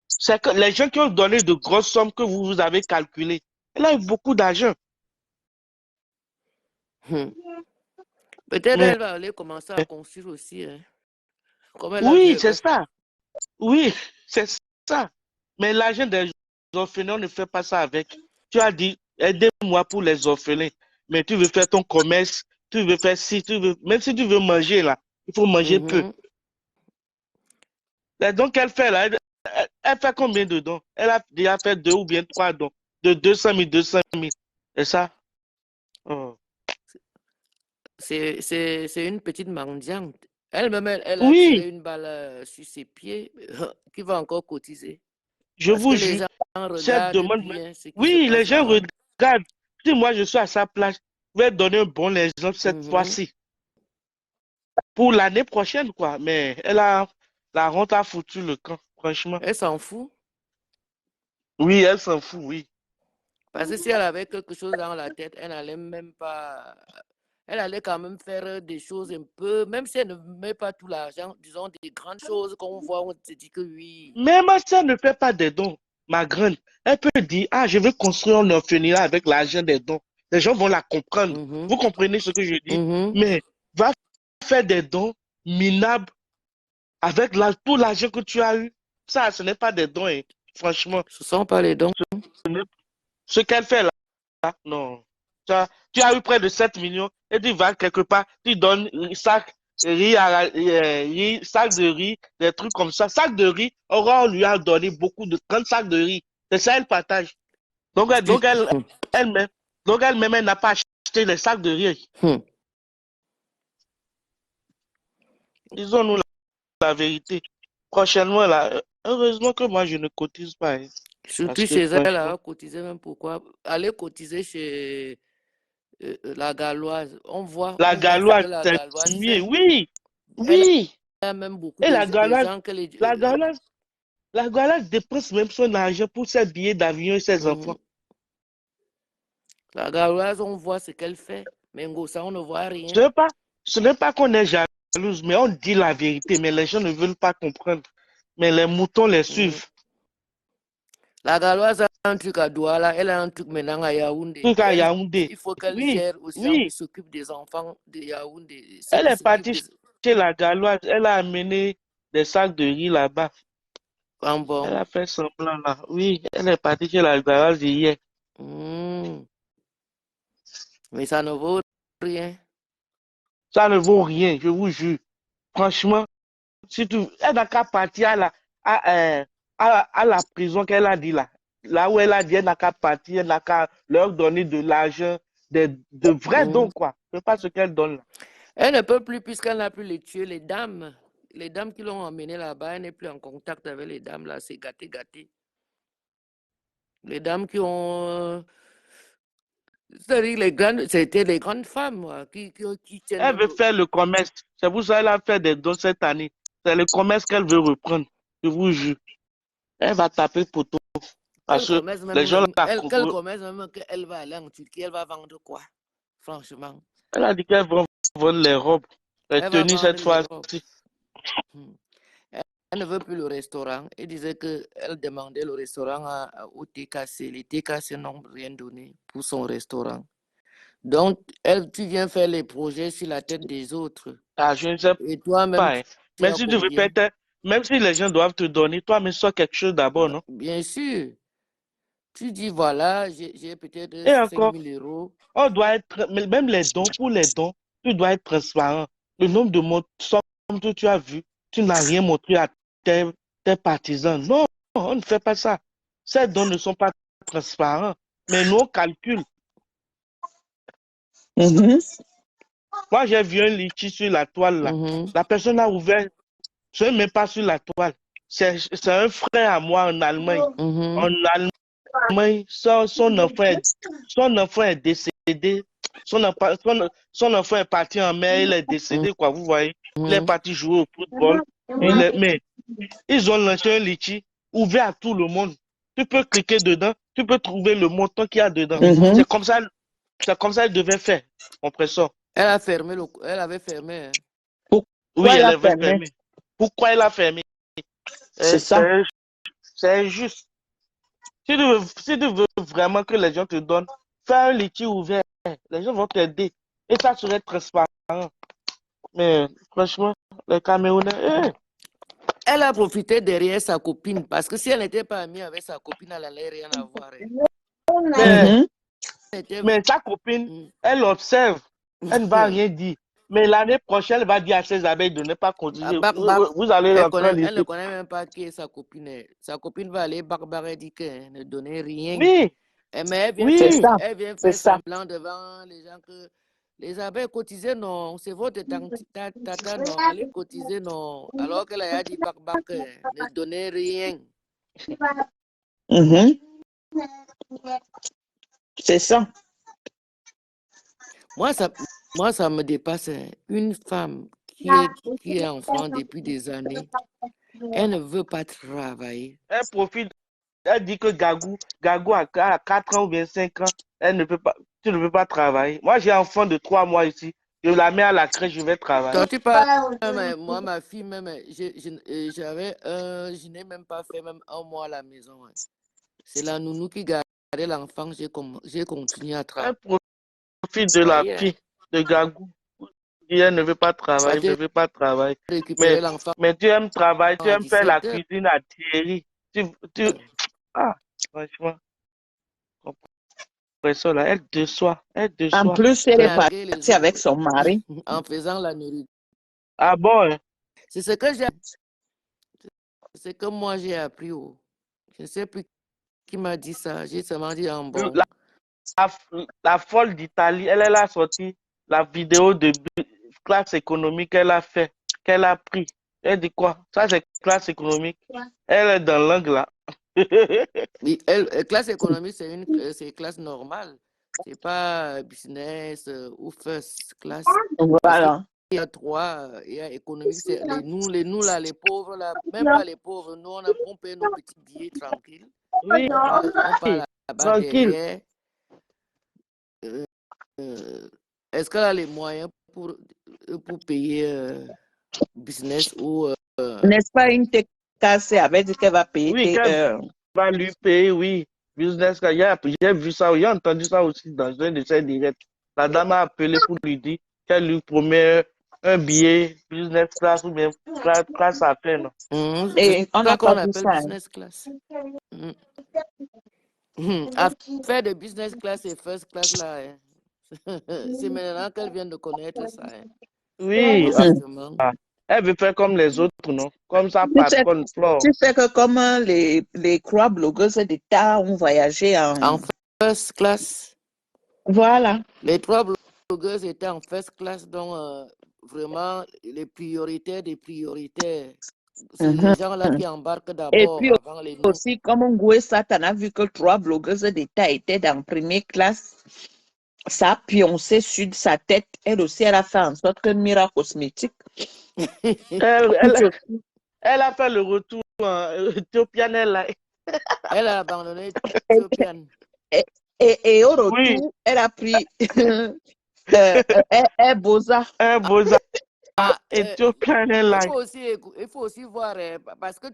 C'est que les gens qui ont donné de grosses sommes que vous avez calculées, elle a eu beaucoup d'argent. Peut-être Mais elle va aller commencer à construire aussi. Hein. Comme elle a oui, vu. c'est ça. Oui, c'est ça. Mais l'argent des orphelins, on ne fait pas ça avec. Tu as dit, aidez-moi pour les orphelins. Mais tu veux faire ton commerce, tu veux faire ci, même si tu veux manger là, il faut manger peu. Les dons qu'elle fait là, elle fait combien de dons? Elle a déjà fait 2 ou bien 3 dons de 200 000, 200 000. Et ça? Oh. C'est une petite mendiante. Elle-même, elle a Oui, tiré une balle sur ses pieds qui va encore cotiser. je Parce que vous les jure, gens cette regardent demande, bien ce qui se oui, les passe gens là-bas. regardent. Si moi je suis à sa place, je vais donner un bon exemple cette fois-ci. Pour l'année prochaine, quoi. Mais la honte a foutu le camp, franchement. Elle s'en fout. Oui, elle s'en fout, oui. Parce que si elle avait quelque chose dans la tête, elle n'allait même pas. Elle allait quand même faire des choses un peu, même si elle ne met pas tout l'argent, disons des grandes choses qu'on voit, on se dit que oui. Même si elle ne fait pas des dons, ma grande, elle peut dire, ah, je veux construire un orphelinat avec l'argent des dons. Les gens vont la comprendre. Vous comprenez ce que je dis? Mais va faire des dons minables avec tout l'argent que tu as eu. Ça, ce n'est pas des dons, hein. Franchement. Ce ne sont pas les dons. Ce qu'elle fait là, non. Tu as eu près de 7 millions et tu vas quelque part, tu donnes un sac, sac de riz, des trucs comme ça. Sac de riz, Aurore lui a donné beaucoup de 30 sacs de riz. C'est ça, elle partage. Elle-même, elle n'a pas acheté les sacs de riz. Disons-nous la vérité. Prochainement, là, heureusement que moi, je ne cotise pas. Hein, Surtout parce que chez elle, elle franchement, a cotisé même pourquoi. Aller cotiser chez la Galloise. la On voit ce que Galoise, la c'est Galloise mieux. fait. Oui, Elle oui. a même beaucoup Et de gens que les. la Galoise dépense même son argent pour ses billets d'avion et ses enfants. La Galloise, on voit ce qu'elle fait. Mais Ngossa, on ne voit rien. Ce n'est pas qu'on est jalouse, mais on dit la vérité, mais les gens ne veulent pas comprendre. Mais les moutons les suivent. La Galloise a un truc à Douala, elle a un truc maintenant à Yaoundé. Truc à Yaoundé. Il faut qu'elle Oui, gère aussi, qui oui. s'occupe des enfants de Yaoundé. Ceux Elle qui est s'occupent partie des. chez la Galoise. Elle a amené des sacs de riz là-bas. Elle Bon. a fait semblant là. Oui, elle est partie chez la Galoise hier. Mais ça ne vaut rien. Ça ne vaut rien, je vous jure. Franchement, si elle n'a qu'à partir à la prison qu'elle a dit là. Là où elle a dit, elle n'a qu'à partir, elle n'a qu'à leur donner de l'argent, de vrais dons, quoi. C'est pas ce qu'elle donne là. Elle ne peut plus, puisqu'elle n'a plus les tuer, les dames. Les dames qui l'ont emmenée là-bas, elle n'est plus en contact avec les dames là, c'est gâté. Les dames qui ont C'est-à-dire c'était les grandes femmes moi, qui tiennent Elle même veut faire le commerce. C'est pour ça qu'elle a fait des dons cette année. C'est le commerce qu'elle veut reprendre. Je vous jure. Elle va taper poteau. Parce que les gens quel commerce même qu'elle va aller en Turquie, elle va vendre quoi? Franchement. Elle a dit qu'elle va vendre les robes, les tenues cette fois-ci. Elle ne veut plus le restaurant. Elle disait qu'elle demandait le restaurant au TKC. Les TKC n'ont rien donné pour son restaurant. Donc, tu viens faire les projets sur la tête des autres. Ah, je ne sais et toi-même, pas. Hein. Même si tu veux peut-être, même si les gens doivent te donner, toi, mais sois quelque chose d'abord, non? Bien sûr. Tu dis, voilà, j'ai peut-être 5 000 euros. On doit être, même les dons, pour les dons, tu dois être transparent. Le nombre de sommes que tu as vu, tu n'as rien montré à tes partisans. Non, on ne fait pas ça. Ces dons ne sont pas transparents. Mais nous, on calcule. Moi, j'ai vu un litchi sur la toile, là. La personne a ouvert, ce n'est même pas sur la toile. C'est un frère à moi en Allemagne. En Allemagne, son enfant est décédé. Son enfant est parti en mer, il est décédé, quoi, vous voyez. Il est parti jouer au football. Mais ils ont lancé un litchi ouvert à tout le monde. Tu peux cliquer dedans, tu peux trouver le montant qu'il y a dedans. C'est comme ça qu'elle devait faire, mon professeur. Elle avait fermé. Hein. Oui, elle avait fermé. Pourquoi elle a fermé? C'est ça. C'est injuste. Si tu veux vraiment que les gens te donnent, fais un litchi ouvert. Les gens vont t'aider. Et ça serait transparent. Mais franchement, les Camerounais... Elle a profité derrière sa copine. Parce que si elle n'était pas amie avec sa copine, elle n'allait rien avoir. Mais sa copine, elle observe. Elle ne va rien dire. Mais l'année prochaine, elle va dire à ses abeilles de ne pas continuer. Vous allez elle ne connaît même pas qui est sa copine. Sa copine va aller barbarer, dire qu'elle ne donnait rien. Oui. Mais elle vient faire semblant devant les gens que les abeilles cotisaient, non. C'est votre tata, non. Allez cotiser, non. Alors qu'elle a dit ne donnait rien. C'est ça. Moi, ça me dépasse. Une femme qui est enfant depuis des années, elle ne veut pas travailler. Elle profite. Elle dit que Gagou a 4 ans ou bien 5 ans, tu ne peux pas travailler. Moi, j'ai un enfant de 3 mois ici. Je la mets à la crèche, je vais travailler. Quand tu parles, moi, ma fille, même, je n'ai même pas fait même 1 mois à la maison. Hein. C'est la nounou qui gardait l'enfant, j'ai continué à travailler. Elle profite de la fille de Gagou. Elle ne veut pas travailler, ne veut pas travailler. Mais tu aimes travailler, tu aimes faire la cuisine à Thierry. Ah, franchement. Là, elle déçoit. En plus, elle est partie avec son mari. En faisant la nourriture. Ah bon? Hein? C'est ce que moi j'ai appris. Je ne sais plus qui m'a dit ça. J'ai seulement dit en bon. La folle d'Italie, elle a sorti la vidéo de classe économique qu'elle a fait, qu'elle a pris. Elle dit quoi? Ça, c'est classe économique. Elle est dans l'angle là. Classe économique, c'est classe normale. C'est pas business ou first class. Voilà. Il y a 3, il y a économique, c'est nous là, les pauvres là, même pas les pauvres, nous on paie nos petits billets tranquilles. Oui, on parle là-bas derrière. Est-ce qu'elle a les moyens pour payer business ou... N'est-ce pas une TKC avait dit qu'elle va payer? Oui, qu'elle va lui payer, oui. Business, j'ai vu ça, j'ai entendu ça aussi dans un de ses directs. La dame a appelé pour lui dire qu'elle lui promet un billet business class ou bien class à faire, non? Et on a qu'on pas appelle ça. Business class. À faire de business class et first class là, hein. C'est maintenant qu'elle vient de connaître ça. Hein. Oui, elle veut faire comme les autres, non? Comme ça, patronne Flore. Tu sais que comme les croix blogueuses d'État ont voyagé en first class. Voilà. Les 3 blogueuses étaient en first class, donc vraiment les prioritaires des prioritaires. C'est les gens là qui embarquent d'abord. Et puis avant les aussi, comme Ngoué Satan a vu que 3 blogueuses d'État étaient dans première classe. ça a pioncé sur sa tête. Elle aussi, elle a fait en sorte que Mira Cosmétique. Elle a fait le retour en Ethiopian Airlines. Elle a abandonné Ethiopian. Et au retour, Oui. elle a pris Boza. Boza. Ethiopian Airlines. Il faut aussi voir, parce que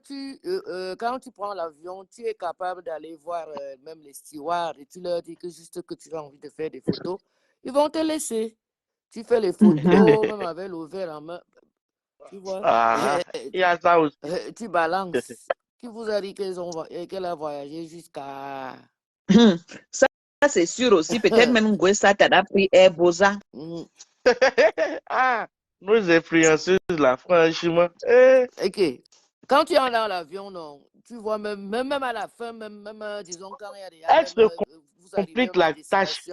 quand tu prends l'avion, tu es capable d'aller voir même les stewards et tu leur dis que juste que tu as envie de faire des photos. Ils vont te laisser. Tu fais les photos, même avec le verre en main. Tu vois? Il y a ça aussi. Tu balances. Qui vous a dit qu'elle a voyagé jusqu'à... Ça, c'est sûr aussi. Peut-être même Ngwesa t'as pris Air Boza. Nos influenceuses, là, franchement. Ok. Quand tu es dans l'avion, non, tu vois, même à la fin, disons, quand il y a des... Elle se complique la tâche. Tu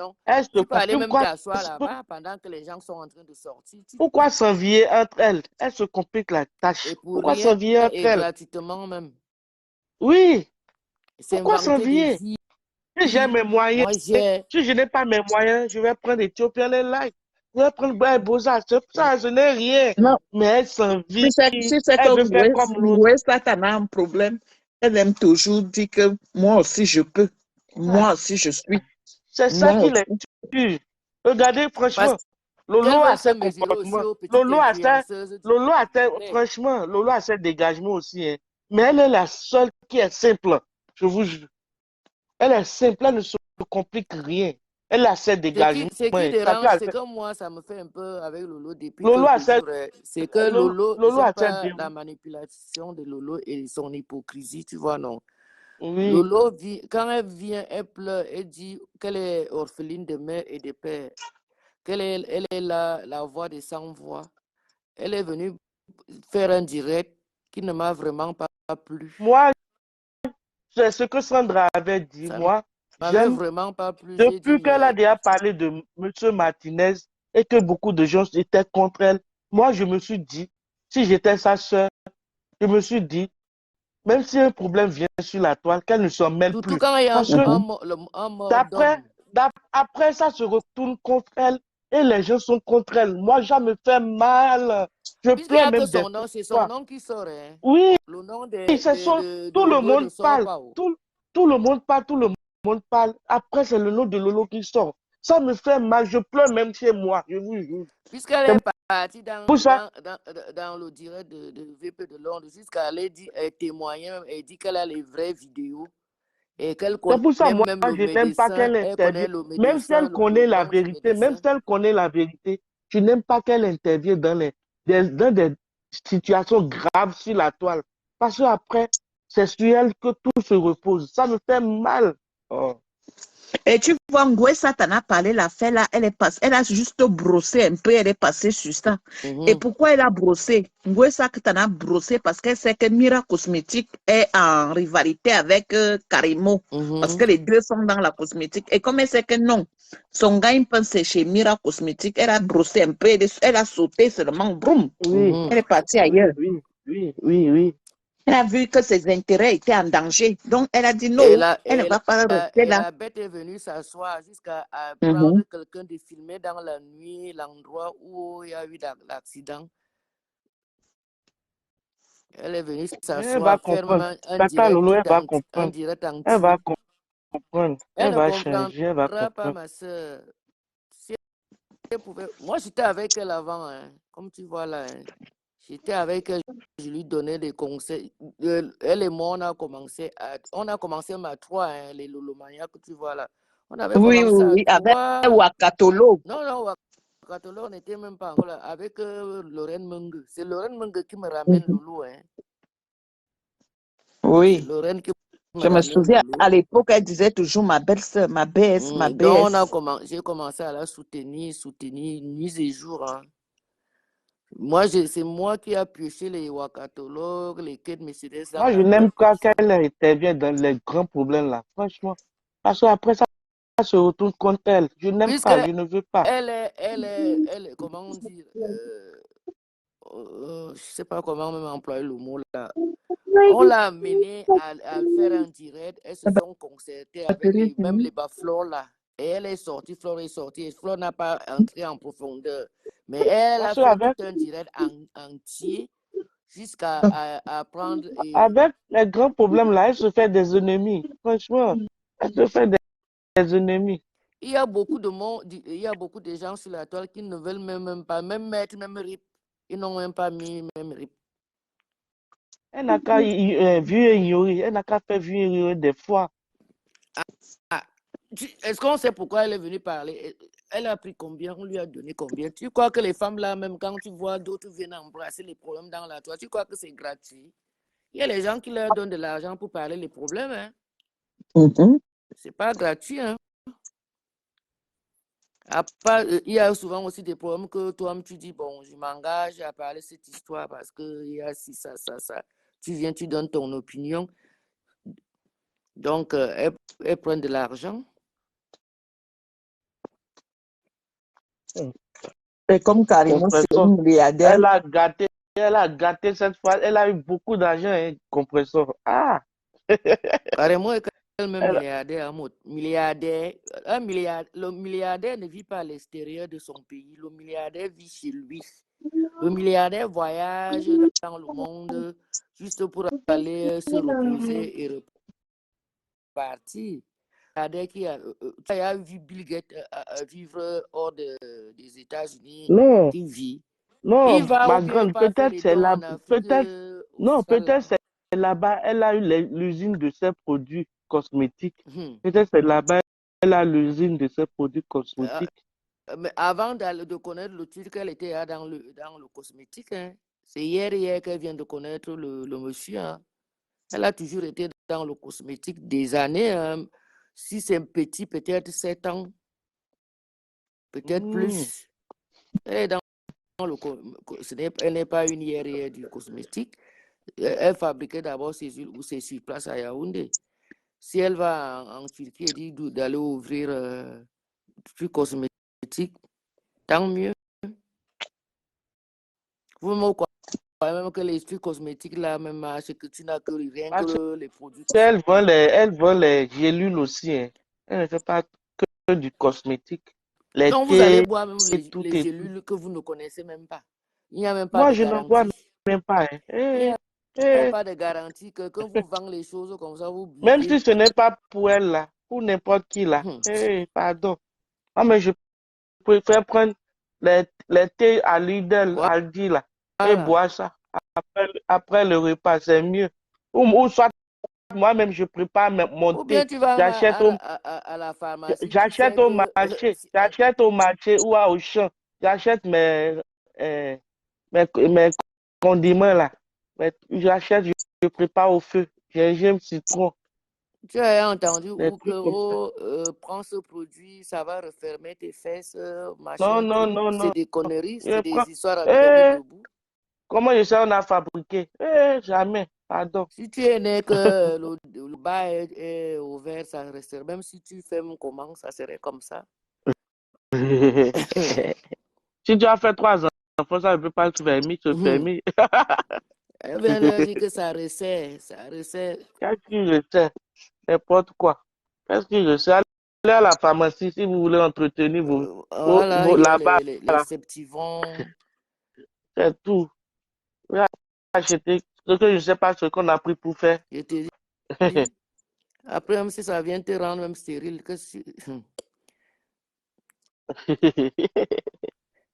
peux aller même t'asseoir là-bas pendant que les gens sont en train de sortir. Pourquoi s'envier entre elles? Elle se complique la tâche. Et pour Pourquoi rien, s'envier entre et elles? gratuitement même. Oui. Pourquoi s'envier? Si j'ai mes moyens, si je n'ai pas mes moyens, je vais prendre Ethiopian Airlines. Je vais prendre Boza. Ça, ce n'est rien. Non. Mais elle s'envie. Tu sais Elle veut faire comme l'autre. Ngwesa t'en a un problème. Elle aime toujours dire que moi aussi je peux. Moi aussi je suis. C'est ça qui les tue. Regardez, franchement, Lolo a ses comportements. Lolo a ses dégagements aussi. Hein. Mais elle est la seule qui est simple. Je vous jure. Elle est simple, elle ne se complique rien. Elle a ses dégagements. Ce qui dérange, c'est que moi, ça me fait un peu avec Lolo depuis quelques jours. C'est que Lolo j'aime pas la manipulation de Lolo et son hypocrisie, tu vois, non? Oui. Lolo, quand elle vient, elle pleure, elle dit qu'elle est orpheline de mère et de père, elle est la voix des sans-voix. Elle est venue faire un direct qui ne m'a vraiment pas plu. Moi, c'est ce que Sandra avait dit. Moi, j'aime vraiment pas plu. Depuis qu'elle a déjà parlé de M. Martinez et que beaucoup de gens étaient contre elle, moi, je me suis dit, si j'étais sa soeur, je me suis dit, même si un problème vient sur la toile, qu'elle ne s'en mêle plus. Quand il y a après, ça se retourne contre elle et les gens sont contre elle. Moi, ça me fait mal. Je pleure même des fois. C'est son nom qui sort. Hein? Oui, le nom tout le monde parle. Tout le monde parle, tout le monde parle. Après, c'est le nom de Lolo qui sort. Ça me fait mal. Je pleure même chez moi. Je vous jure. Puisqu'elle est partie dans le direct de VP de Londres, jusqu'elle témoigner, elle dit qu'elle a les vraies vidéos. Et qu'elle connaît c'est pour ça, moi, même je n'aime pas qu'elle intervienne. Même si elle connaît la vérité, je n'aime pas qu'elle intervienne dans des situations graves sur la toile. Parce qu'après, c'est sur elle que tout se repose. Ça me fait mal. Oh. Et tu vois, Ngwesa t'en a parlé, l'affaire là, elle a juste brossé un peu, elle est passée sur ça. Et pourquoi elle a brossé? Ngwesa t'en a brossé parce qu'elle sait que Mira Cosmétique est en rivalité avec Karimo. Parce que les deux sont dans la cosmétique. Et comme elle sait que non, son gars, il pense chez Mira Cosmétique, elle a brossé un peu, elle a sauté seulement, boum. Elle est partie ailleurs. Oui. Elle a vu que ses intérêts étaient en danger. Donc, elle a dit non, elle ne va pas rester là. La bête est venue s'asseoir jusqu'à prendre quelqu'un de filmer dans la nuit l'endroit où il y a eu l'accident. Elle est venue s'asseoir, faire un direct entier. Elle va comprendre. Elle va changer, elle va comprendre. Pas, ma soeur. Si elle pouvait... Moi, j'étais avec elle avant, hein, comme tu vois là. Hein. J'étais avec elle, je lui donnais des conseils. Elle et moi, on a commencé ma 3, hein, les Lolomania que tu vois là. On avait commencé avec Wakatolo. Non, Wakatolo, on n'était même pas encore là. Avec Lorraine Mungue. C'est Lorraine Mungue qui me ramène Lolo. Hein. Oui. Lorraine qui je me souviens, à l'époque, elle disait toujours ma belle-sœur, ma baisse, ma baisse. J'ai commencé à la soutenir nuit et jour. Hein. Moi, c'est moi qui ai pioché les Wakatolo, les quêtes Mercedes. Moi, je n'aime pas qu'elle intervienne dans les grands problèmes là, franchement. Parce qu'après ça se retourne contre elle. Je n'aime pas, je ne veux pas. Elle est comment on dit, je ne sais pas comment même employer le mot là. On l'a amenée à faire un direct. Elles se sont concertées avec même les baflons là. Et elle est sortie, Flore est sortie, et Flore n'a pas entré en profondeur. Mais elle a Parce fait qu'avec tout un direct entier jusqu'à prendre... avec les grands problèmes là, elle se fait des ennemis. Franchement, elle se fait des ennemis. Il y a beaucoup de monde, il y a beaucoup de gens sur la toile qui ne veulent même pas, même mettre même RIP. Ils n'ont même pas mis même RIP. Elle n'a qu'à vu et ignorer. Elle n'a qu'à faire vu et ignorer des fois. Ah, est-ce qu'on sait pourquoi elle est venue parler? Elle a pris combien? On lui a donné combien? Tu crois que les femmes là, même quand tu vois d'autres viennent embrasser les problèmes dans la toile, tu crois que c'est gratuit? Il y a les gens qui leur donnent de l'argent pour parler les problèmes. Hein? C'est pas gratuit. Hein? Il y a souvent aussi des problèmes que toi, tu dis, bon, je m'engage à parler cette histoire parce qu'il y a si ça. Tu viens, tu donnes ton opinion. Donc, elle prend de l'argent. Et comme carrément, c'est une milliardaire. Elle a gâté cette fois. Elle a eu beaucoup d'argent, hein, compresseur. Ah! Carrément, elle-même milliardaire. Le milliardaire ne vit pas à l'extérieur de son pays. Le milliardaire vit chez lui. Le milliardaire voyage dans le monde juste pour aller se reposer et repartir. Le milliardaire qui a vu Bill Gates vivre hors des États-Unis, Non, qui vit. non, Il va ma ou bien grande, pas faire peut-être les c'est dons là, en Afrique peut-être, non, australe. peut-être c'est là-bas, elle a eu l'usine de ses produits cosmétiques. Hmm. Peut-être c'est là-bas, elle a l'usine de ses produits cosmétiques. Mais avant de connaître le truc, elle était dans le cosmétique. Hein. C'est hier qu'elle vient de connaître le monsieur. Hein. Elle a toujours été dans le cosmétique des années. Hein. Si c'est petit, peut-être 7 ans, peut-être plus. Elle est dans elle n'est pas une hier du cosmétique. Elle fabriquait d'abord ses huiles ou ses sur place à Yaoundé. Si elle va en Turquie et dit d'aller ouvrir du cosmétique, tant mieux. Vous me croyez même que les trucs cosmétiques là, même marché, que tu n'as que rien Parce que les produits. qu'elle vend les gélules aussi. Hein. Elle ne fait pas que du cosmétique. Les Donc vous allez thés, boire même tout les et tout. gélules que vous ne connaissez même pas. Il n'y a même pas Moi, de je n'en vois garantie. même pas. Hein. Il n'y a même Eh. pas de garantie que quand vous vendez les choses comme ça, vous Même buvez. si ce n'est pas pour elle là, pour n'importe qui là. Pardon. Ah, mais je préfère prendre les thés à Lidl, Voilà. Aldi là, et boire ça. Après le repas, c'est mieux. Ou soit moi-même, je prépare mon Ou bien thé. tu vas à la pharmacie, tu sais J'achète au que marché. J'achète au marché ou à Auchan. J'achète mes condiments là. J'achète, je prépare au feu. Gingembre, citron, tu as entendu des ou trucs comme ça. que prends ce produit, ça va refermer tes fesses, Non, machin, non, truc. non, C'est non. des conneries, Je c'est prends. des histoires avec des bouts Eh, de boue. comment je sais on a fabriqué? Jamais. Pardon. Si tu es né que le bas est ouvert, ça resterait. Même si tu fais comment, ça serait comme ça. Si tu as fait 3 enfants, ça ne peut pas se fermer. Elle vient leur dire que ça resserre, ça resserre. Qu'est-ce que je sais? N'importe quoi. Qu'est-ce que je sais? Allez à la pharmacie si vous voulez entretenir Voilà, il y a là-bas. les Septivons. C'est tout. Vous acheter ce que je ne sais pas ce qu'on a pris pour faire. Je te dis. Après, même si ça vient te rendre même stérile,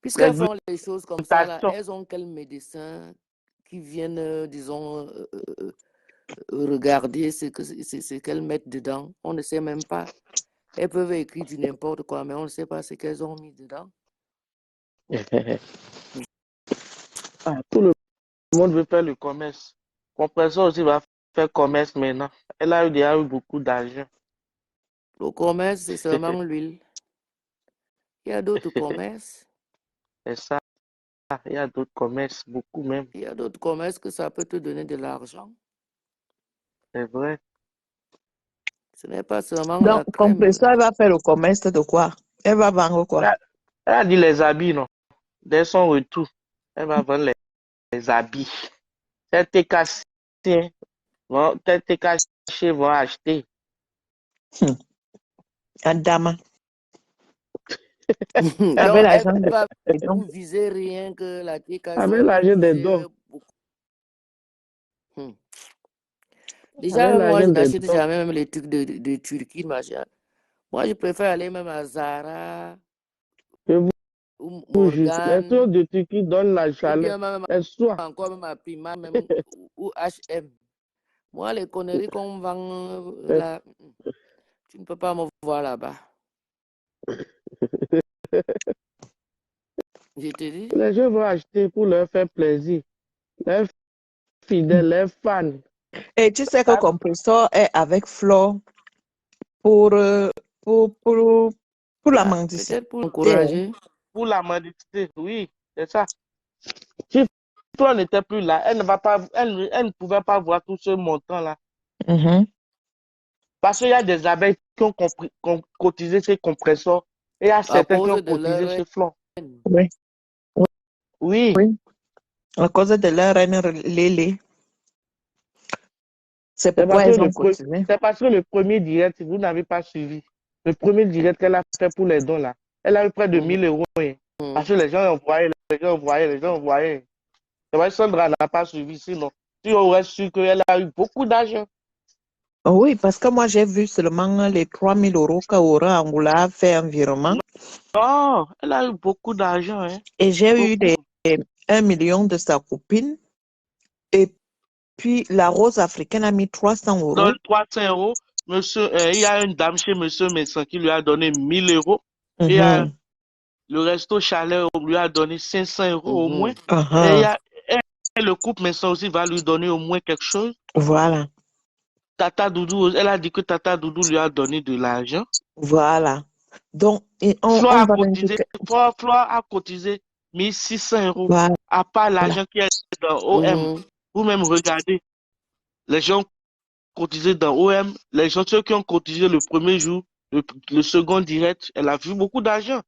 puisqu'elles font les choses comme ça, là, elles ont quel médecin qui viennent, disons, regarder ce qu'elles mettent dedans. On ne sait même pas. Elles peuvent écrire du n'importe quoi, mais on ne sait pas ce qu'elles ont mis dedans. Tout le monde veut faire le commerce. Compresseur aussi va faire commerce maintenant. Elle a déjà eu beaucoup d'argent. Le commerce, c'est seulement l'huile. Il y a d'autres commerces. C'est ça. Il y a d'autres commerces, beaucoup même. Il y a d'autres commerces que ça peut te donner de l'argent. C'est vrai. Ce n'est pas seulement Donc, la crème. compresseur, elle va faire le commerce de quoi? Elle va vendre quoi? Elle a dit les habits, non. Dès son retour, elle va vendre les habits. Tes cassés vont acheter. Adama. Avec Donc, elle l'argent va des dons. vous viser rien que la TKC, Avec elle va l'argent des viser dons. beaucoup. Déjà, Avec même moi, je l'argent des n'achète dons. jamais même les trucs de Turquie, machin. Moi, je préfère aller même à Zara Je vous ou jure, les Morgan, trucs de Turquie donnent la ou chaleur. bien même Et soit, encore même à Prima, même, ou H&M. Moi, les conneries qu'on vend là, tu ne peux pas me voir là-bas. Je te dis. les gens vont acheter pour leur faire plaisir. Les fidèles, les fans. Et tu sais que Compressor est avec Flo pour, pour la mendicité. Peut-être pour encourager. Pour la mendicité, oui, c'est ça. Si Flo n'était plus là, elle ne pouvait pas voir tout ce montant-là. Parce qu'il y a des abeilles qui ont cotisé chez Compressor et il y a À certains qui ont cause de cotisé leur chez Flo. Oui, Oui, oui. À cause de leur reine Lélé. C'est pourquoi elles ont cotisé. c'est parce que le premier direct, vous n'avez pas suivi. Le premier direct qu'elle a fait pour les dons là, elle a eu près de 1000 euros. Hein. Parce que les gens envoyaient, les gens envoyaient, les gens envoyaient. C'est vrai, Sandra n'a pas suivi, sinon tu aurais su qu'elle a eu beaucoup d'argent. Oui, parce que moi, j'ai vu seulement les 3000 euros qu'Aura Angoula a fait environnement. Non, elle a eu beaucoup d'argent. Hein. Et j'ai eu Beaucoup. 1 million de sa copine. Et puis, la Rose africaine a mis 300 euros. Donne 300 euros. Monsieur, il y a une dame chez Monsieur Médecin qui lui a donné 1000 euros. Et le resto Chaleur lui a donné 500 euros au moins. Et, et le couple Médecin aussi va lui donner au moins quelque chose. Voilà. Tata Doudou, elle a dit que Tata Doudou lui a donné de l'argent. Voilà. Donc, Flore a cotisé 1600 euros. Voilà. À part l'argent qui est dans OM. Vous-même regardez. Les gens cotisé dans OM, les gens ceux qui ont cotisé le premier jour, le second direct, elle a vu beaucoup d'argent.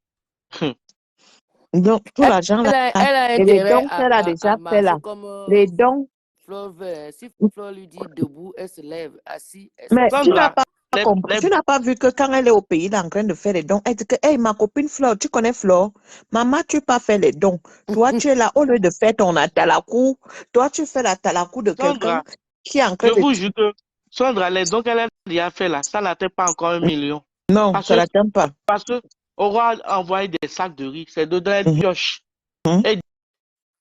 Donc, tout l'argent là, Elle a et les intérêt dons qu'elle a déjà fait là, comme les dons. Fleur veut. Si Fleur lui dit debout, elle se lève, assis, elle Mais se lève. tu n'as pas compris, tu n'as pas vu que quand elle est au pays, elle est en train de faire les dons, elle dit que, hey, ma copine Fleur, tu connais Fleur? Maman, tu n'as pas fait les dons. Toi, tu es là, au lieu de faire ton atalakou, toi, tu fais la talakou de quelqu'un qui est en train je de... vous jure que Sandra, les dons qu'elle a déjà fait là, ça n'atteint pas encore 1 million. Non, ça n'atteint pas. Parce que Aura a envoyé des sacs de riz, c'est dedans elle pioche. Et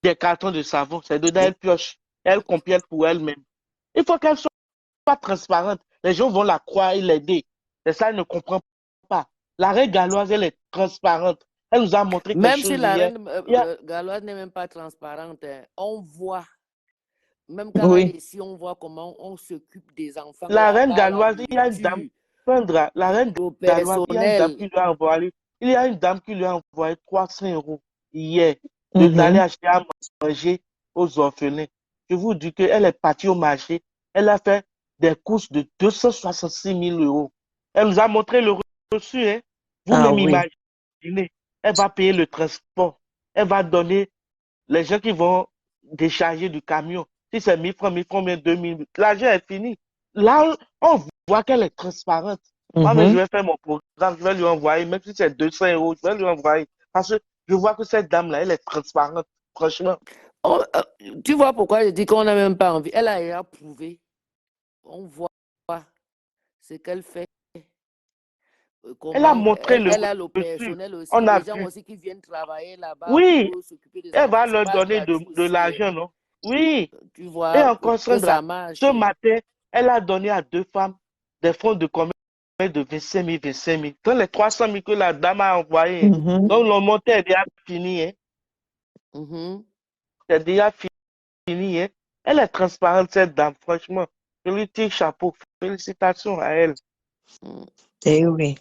des cartons de savon, c'est dedans elle pioche. Elle complète pour elle-même. Il faut qu'elle soit transparente. Les gens vont la croire et l'aider. C'est ça, elle ne comprend pas. La reine galloise, elle est transparente. Elle nous a montré quelque chose hier. Même si la reine galloise n'est même pas transparente, hein, on voit. Même quand elle est ici, on voit comment on s'occupe des enfants. La reine galloise, il y a une dame, Sandra, la reine galloise, il y a une dame qui lui a envoyé, il y a une dame qui lui a envoyé 300 euros hier d'aller acheter à manger aux orphelins. Je vous dis qu'elle est partie au marché, elle a fait des courses de 266 000 euros. Elle nous a montré le reçu, hein. Vous-même imaginez, elle va payer le transport, elle va donner les gens qui vont décharger du camion. Si c'est 1000 francs, 1000 francs, 2000, l'argent est fini. Là, on voit qu'elle est transparente. Moi, mais je vais faire mon programme, je vais lui envoyer, même si c'est 200 euros, je vais lui envoyer. Parce que je vois que cette dame-là, elle est transparente, franchement. Tu vois pourquoi je dis qu'on n'a même pas envie. Elle a prouvé. On voit ce qu'elle fait. Elle a montré elle a le personnel aussi. Les gens aussi qui viennent travailler là-bas pour s'occuper des enfants. Elle va leur donner de l'argent, non? Oui. Tu vois, et encore, Sandra, ça marche. ce matin, elle a donné à 2 femmes des fonds de combien? De 25 000, 25 000. Dans les 300 000 que la dame a envoyés. Donc, le montant est déjà fini. Hein. C'est déjà fini. Hein. Elle est transparente, cette dame, franchement. Je lui tire chapeau. Félicitations à elle. Eh oui.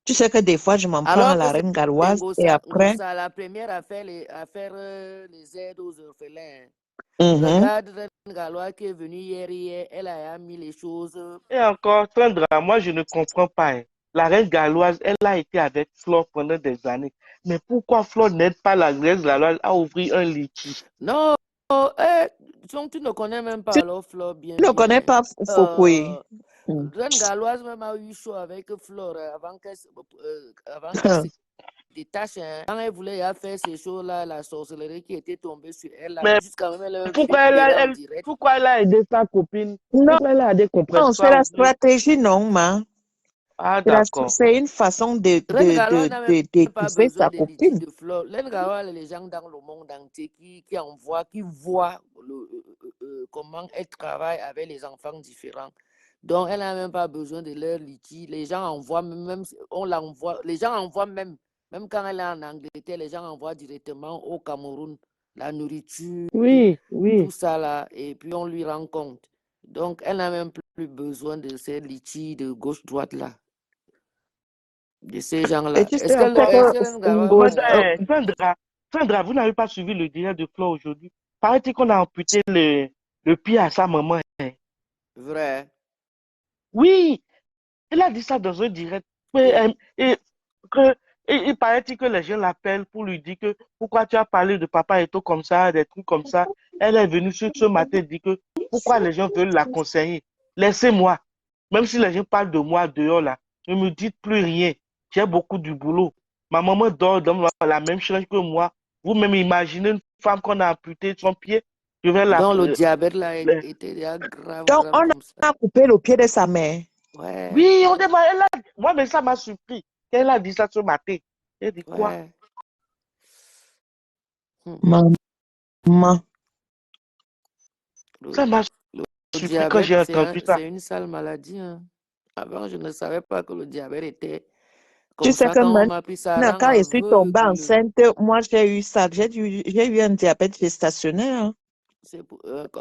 Tu sais que des fois, je m'en prends à la reine galloise et après... la première à faire les aides aux orphelins. Regarde la reine galloise qui est venue hier, elle a mis les choses. Et encore, Sandra, moi, je ne comprends pas. Hein. La reine galloise, elle a été avec Flore pendant des années. Mais pourquoi Flore n'aide pas la reine galloise à ouvrir un litige? Non, tu ne connais même pas alors Flore bien. Tu ne connais pas Fokoué. Reine galloise même a eu chaud avec Flore avant qu'elle des tâches. Hein. Quand elle voulait faire ces choses-là, la sorcellerie qui était tombée sur elle, Mais jusqu'à même elle pourquoi éclairait en direct. pourquoi elle a aidé sa copine? Non, Pourquoi elle a aidé c'est la compresseur? stratégie, non, ma. Ah, d'accord. C'est une façon Rennes-Gallois n'a même pas d'étouffer besoin sa de litige copine. de fleurs. Rennes-Gallois, les gens dans le monde entier qui voient comment elle travaille avec les enfants différents. Donc, elle n'a même pas besoin de leur litige. Les gens envoient même, on l'envoie, les gens envoient même quand elle est en Angleterre, les gens envoient directement au Cameroun la nourriture, Oui, tout oui. ça là, et puis on lui rend compte. Donc, elle n'a même plus besoin de ces litiges de gauche-droite là. De ces gens-là. Et tu sais, Est-ce en qu'elle fait, Sandra, vous n'avez pas suivi le direct de Flo aujourd'hui. Paraît-il qu'on a amputé le pied à sa maman. Hein. Vrai. Oui, elle a dit ça dans un direct. Il paraît-il que les gens l'appellent pour lui dire que pourquoi tu as parlé de papa et tout comme ça, des trucs comme ça. Elle est venue ce matin dire que pourquoi les gens veulent la conseiller. Laissez-moi. Même si les gens parlent de moi dehors là, ne me dites plus rien. J'ai beaucoup du boulot. Ma maman dort dans la même chambre que moi. Vous-même imaginez une femme qu'on a amputé son pied. Je vais la... Donc le diabète là était déjà grave, donc, grave on comme ça. a coupé le pied de sa mère. Ouais. Oui, moi, mais ça m'a surpris. Elle a dit ça ce matin. Elle dit quoi? Ouais. Maman. Ça m'a Le surpris quand j'ai diabète, entendu ça. c'est une sale maladie. Hein. Avant, je ne savais pas que le diabète était Tu comme sais ça. que Quand on m'a pris ça rend quand je suis tombée aveugle. enceinte, moi, j'ai eu ça. J'ai eu un diabète gestationnel. Hein.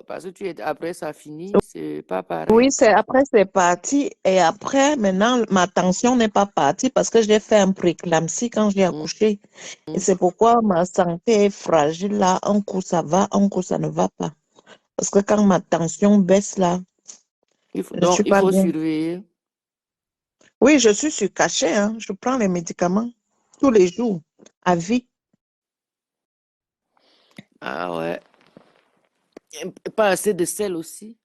Parce que après, ça finit, c'est pas pareil. Oui, après, c'est parti. Et après, maintenant, ma tension n'est pas partie parce que j'ai fait un préclampsie quand j'ai accouché. Et c'est pourquoi ma santé est fragile là. Un coup, ça va, un coup, ça ne va pas. Parce que quand ma tension baisse là, Donc, il pas faut bien. surveiller. Oui, je suis sur cachet. Hein. Je prends les médicaments tous les jours, à vie. Ah ouais. Et pas assez de sel aussi.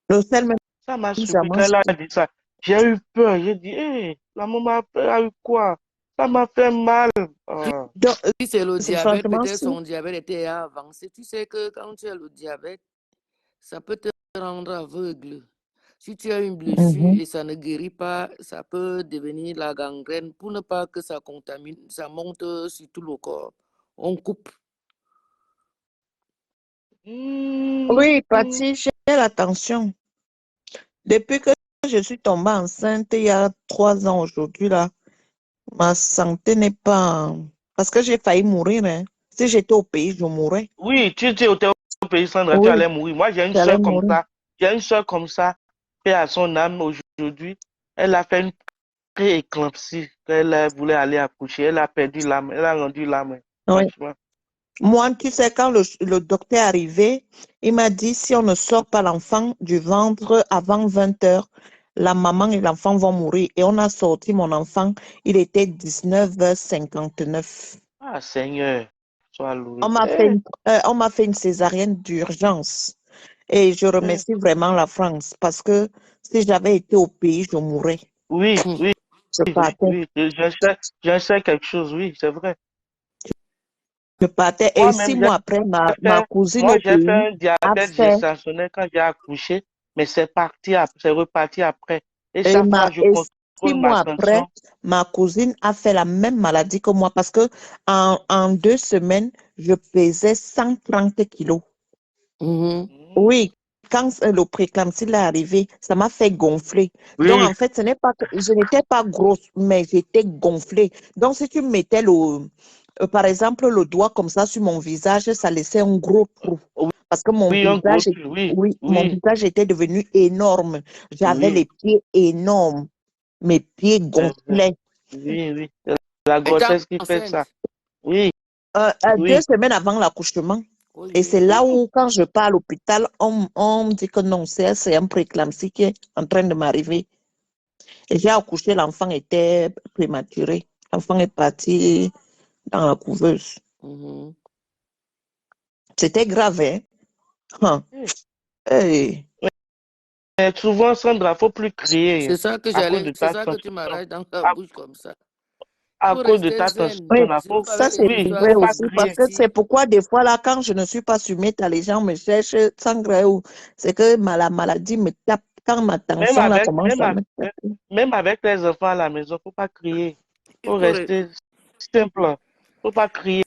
Le sel, même, Ça m'a ça surpris quand mange. elle a dit ça. J'ai eu peur. J'ai dit, hé, la maman a eu quoi? Ça m'a fait mal. Ah. Donc, Si c'est le diabète, franchement, peut-être si. son diabète était avancé. Tu sais que quand tu as le diabète, ça peut te rendre aveugle. Si tu as une blessure et ça ne guérit pas, ça peut devenir la gangrène pour ne pas que ça contamine, ça monte sur tout le corps. On coupe. Oui, Patty, j'ai la tension. Depuis que je suis tombée enceinte il y a 3 ans aujourd'hui, là, ma santé n'est pas... Parce que j'ai failli mourir. Hein. Si j'étais au pays, je mourrais. Oui, tu étais au pays, Sandra, tu Oui, allais mourir. Moi, j'ai une j'allais soeur comme mourir. ça. J'ai une soeur comme ça. Et à son âme aujourd'hui, elle a fait une pré-éclampsie. Elle voulait aller accoucher. Elle a perdu l'âme. Elle a rendu l'âme. Oui. Franchement. Moi, tu sais, quand le docteur est arrivé, il m'a dit, si on ne sort pas l'enfant du ventre avant 20 heures, la maman et l'enfant vont mourir. Et on a sorti mon enfant, il était 19h59. Ah, Seigneur, sois loué. On m'a fait une césarienne d'urgence. Et je remercie vraiment la France parce que si j'avais été au pays, je mourrais. Oui, oui, Je partais. oui. Je sais quelque chose, oui, c'est vrai. Je partais. Et 6 mois après, ma cousine Moi, au j'ai pays fait un a diabète fait. gestationnel quand j'ai accouché, mais c'est reparti après. Et Et, chaque fois, je et contrôle six ma mois après, tension. ma cousine a fait la même maladie que moi parce que en 2 semaines, je pesais 130 kilos. Oui, quand le préclampsie est arrivé, ça m'a fait gonfler. Donc, Oui, en fait, je n'étais pas grosse, mais j'étais gonflée. Donc, si tu mettais par exemple, le doigt comme ça sur mon visage, ça laissait un gros trou. Parce que oui, un gros truc, oui, mon oui, visage était devenu énorme. J'avais oui, les pieds énormes. Mes pieds c'est vrai. gonflaient. Oui, oui. C'est la Étant grossesse qui fait ça. enceinte. Oui, oui. 2 semaines avant l'accouchement. Oui, Et c'est oui. là où, quand je pars à l'hôpital, on me dit que non, c'est un préclampsie qui est en train de m'arriver. Et j'ai accouché, l'enfant était prématuré. L'enfant est parti dans la couveuse. C'était grave, hein? Hey. Mais souvent, Sandra, il ne faut plus crier C'est ça que à cause de c'est ta ça que tu tension. m'arraches dans la bouche comme ça. à Faut cause de rester ta zen. tension Oui, là. C'est pas ça avec c'est les Oui, histoires vrai faut pas aussi parce crier. que c'est fancy. pourquoi des fois là quand je ne suis pas sur Meta, les gens me cherchent sans gré ou c'est que la maladie me tape quand ma Même tension là avec, commence même à me avec, taper. même avec les enfants à la maison, faut pas crier. Il Faut faut re- rester simple. Faut pas crier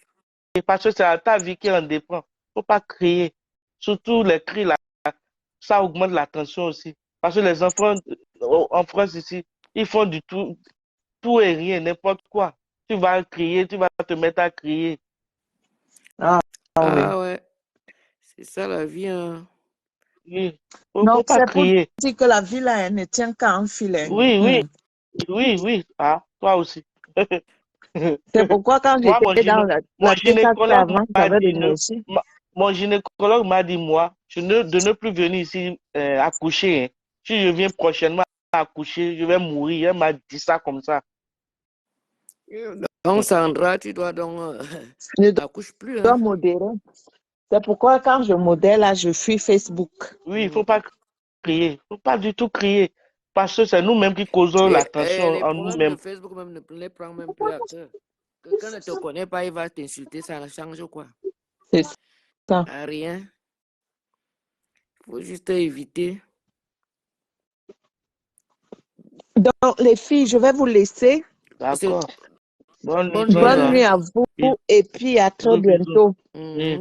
parce que c'est ta vie qui en dépend. Faut pas crier. Surtout les cris là, ça augmente la tension aussi. Parce que les enfants en France ici, ils font du tout et rien, n'importe quoi. Tu vas crier, tu vas te mettre à crier. Ah, oui. Ah ouais, c'est ça la vie, hein. Oui, faut Donc pas c'est pour crier. dire que la vie là elle ne tient qu'à un fil, hein. Oui, oui, oui. Ah, toi aussi. C'est pourquoi quand Moi, j'étais dans mon la TKT gynécologue avant, m'a j'avais dit, l'énergie. mon gynécologue m'a dit, moi, de ne plus venir ici accoucher, hein. Si je viens prochainement accoucher, je vais mourir. Elle m'a dit ça comme ça. Donc Sandra, tu dois donc Je n'accouche plus, dois hein. modérer. C'est pourquoi quand je modèle là, je fuis Facebook. Oui, il faut pas crier. Faut pas du tout crier. Parce que c'est nous-mêmes qui causons la tension Les en problèmes de nous-mêmes. Facebook même ne les prend même plus à cœur. Quelqu'un ne te connaît pas, il va t'insulter, ça ne change quoi? C'est ça. Rien. Il faut juste éviter. Donc les filles, je vais vous laisser. D'accord. Bonne nuit, Bonne nuit, Bonne hein. nuit à vous et puis à très bisous, bisous. bientôt. Oui.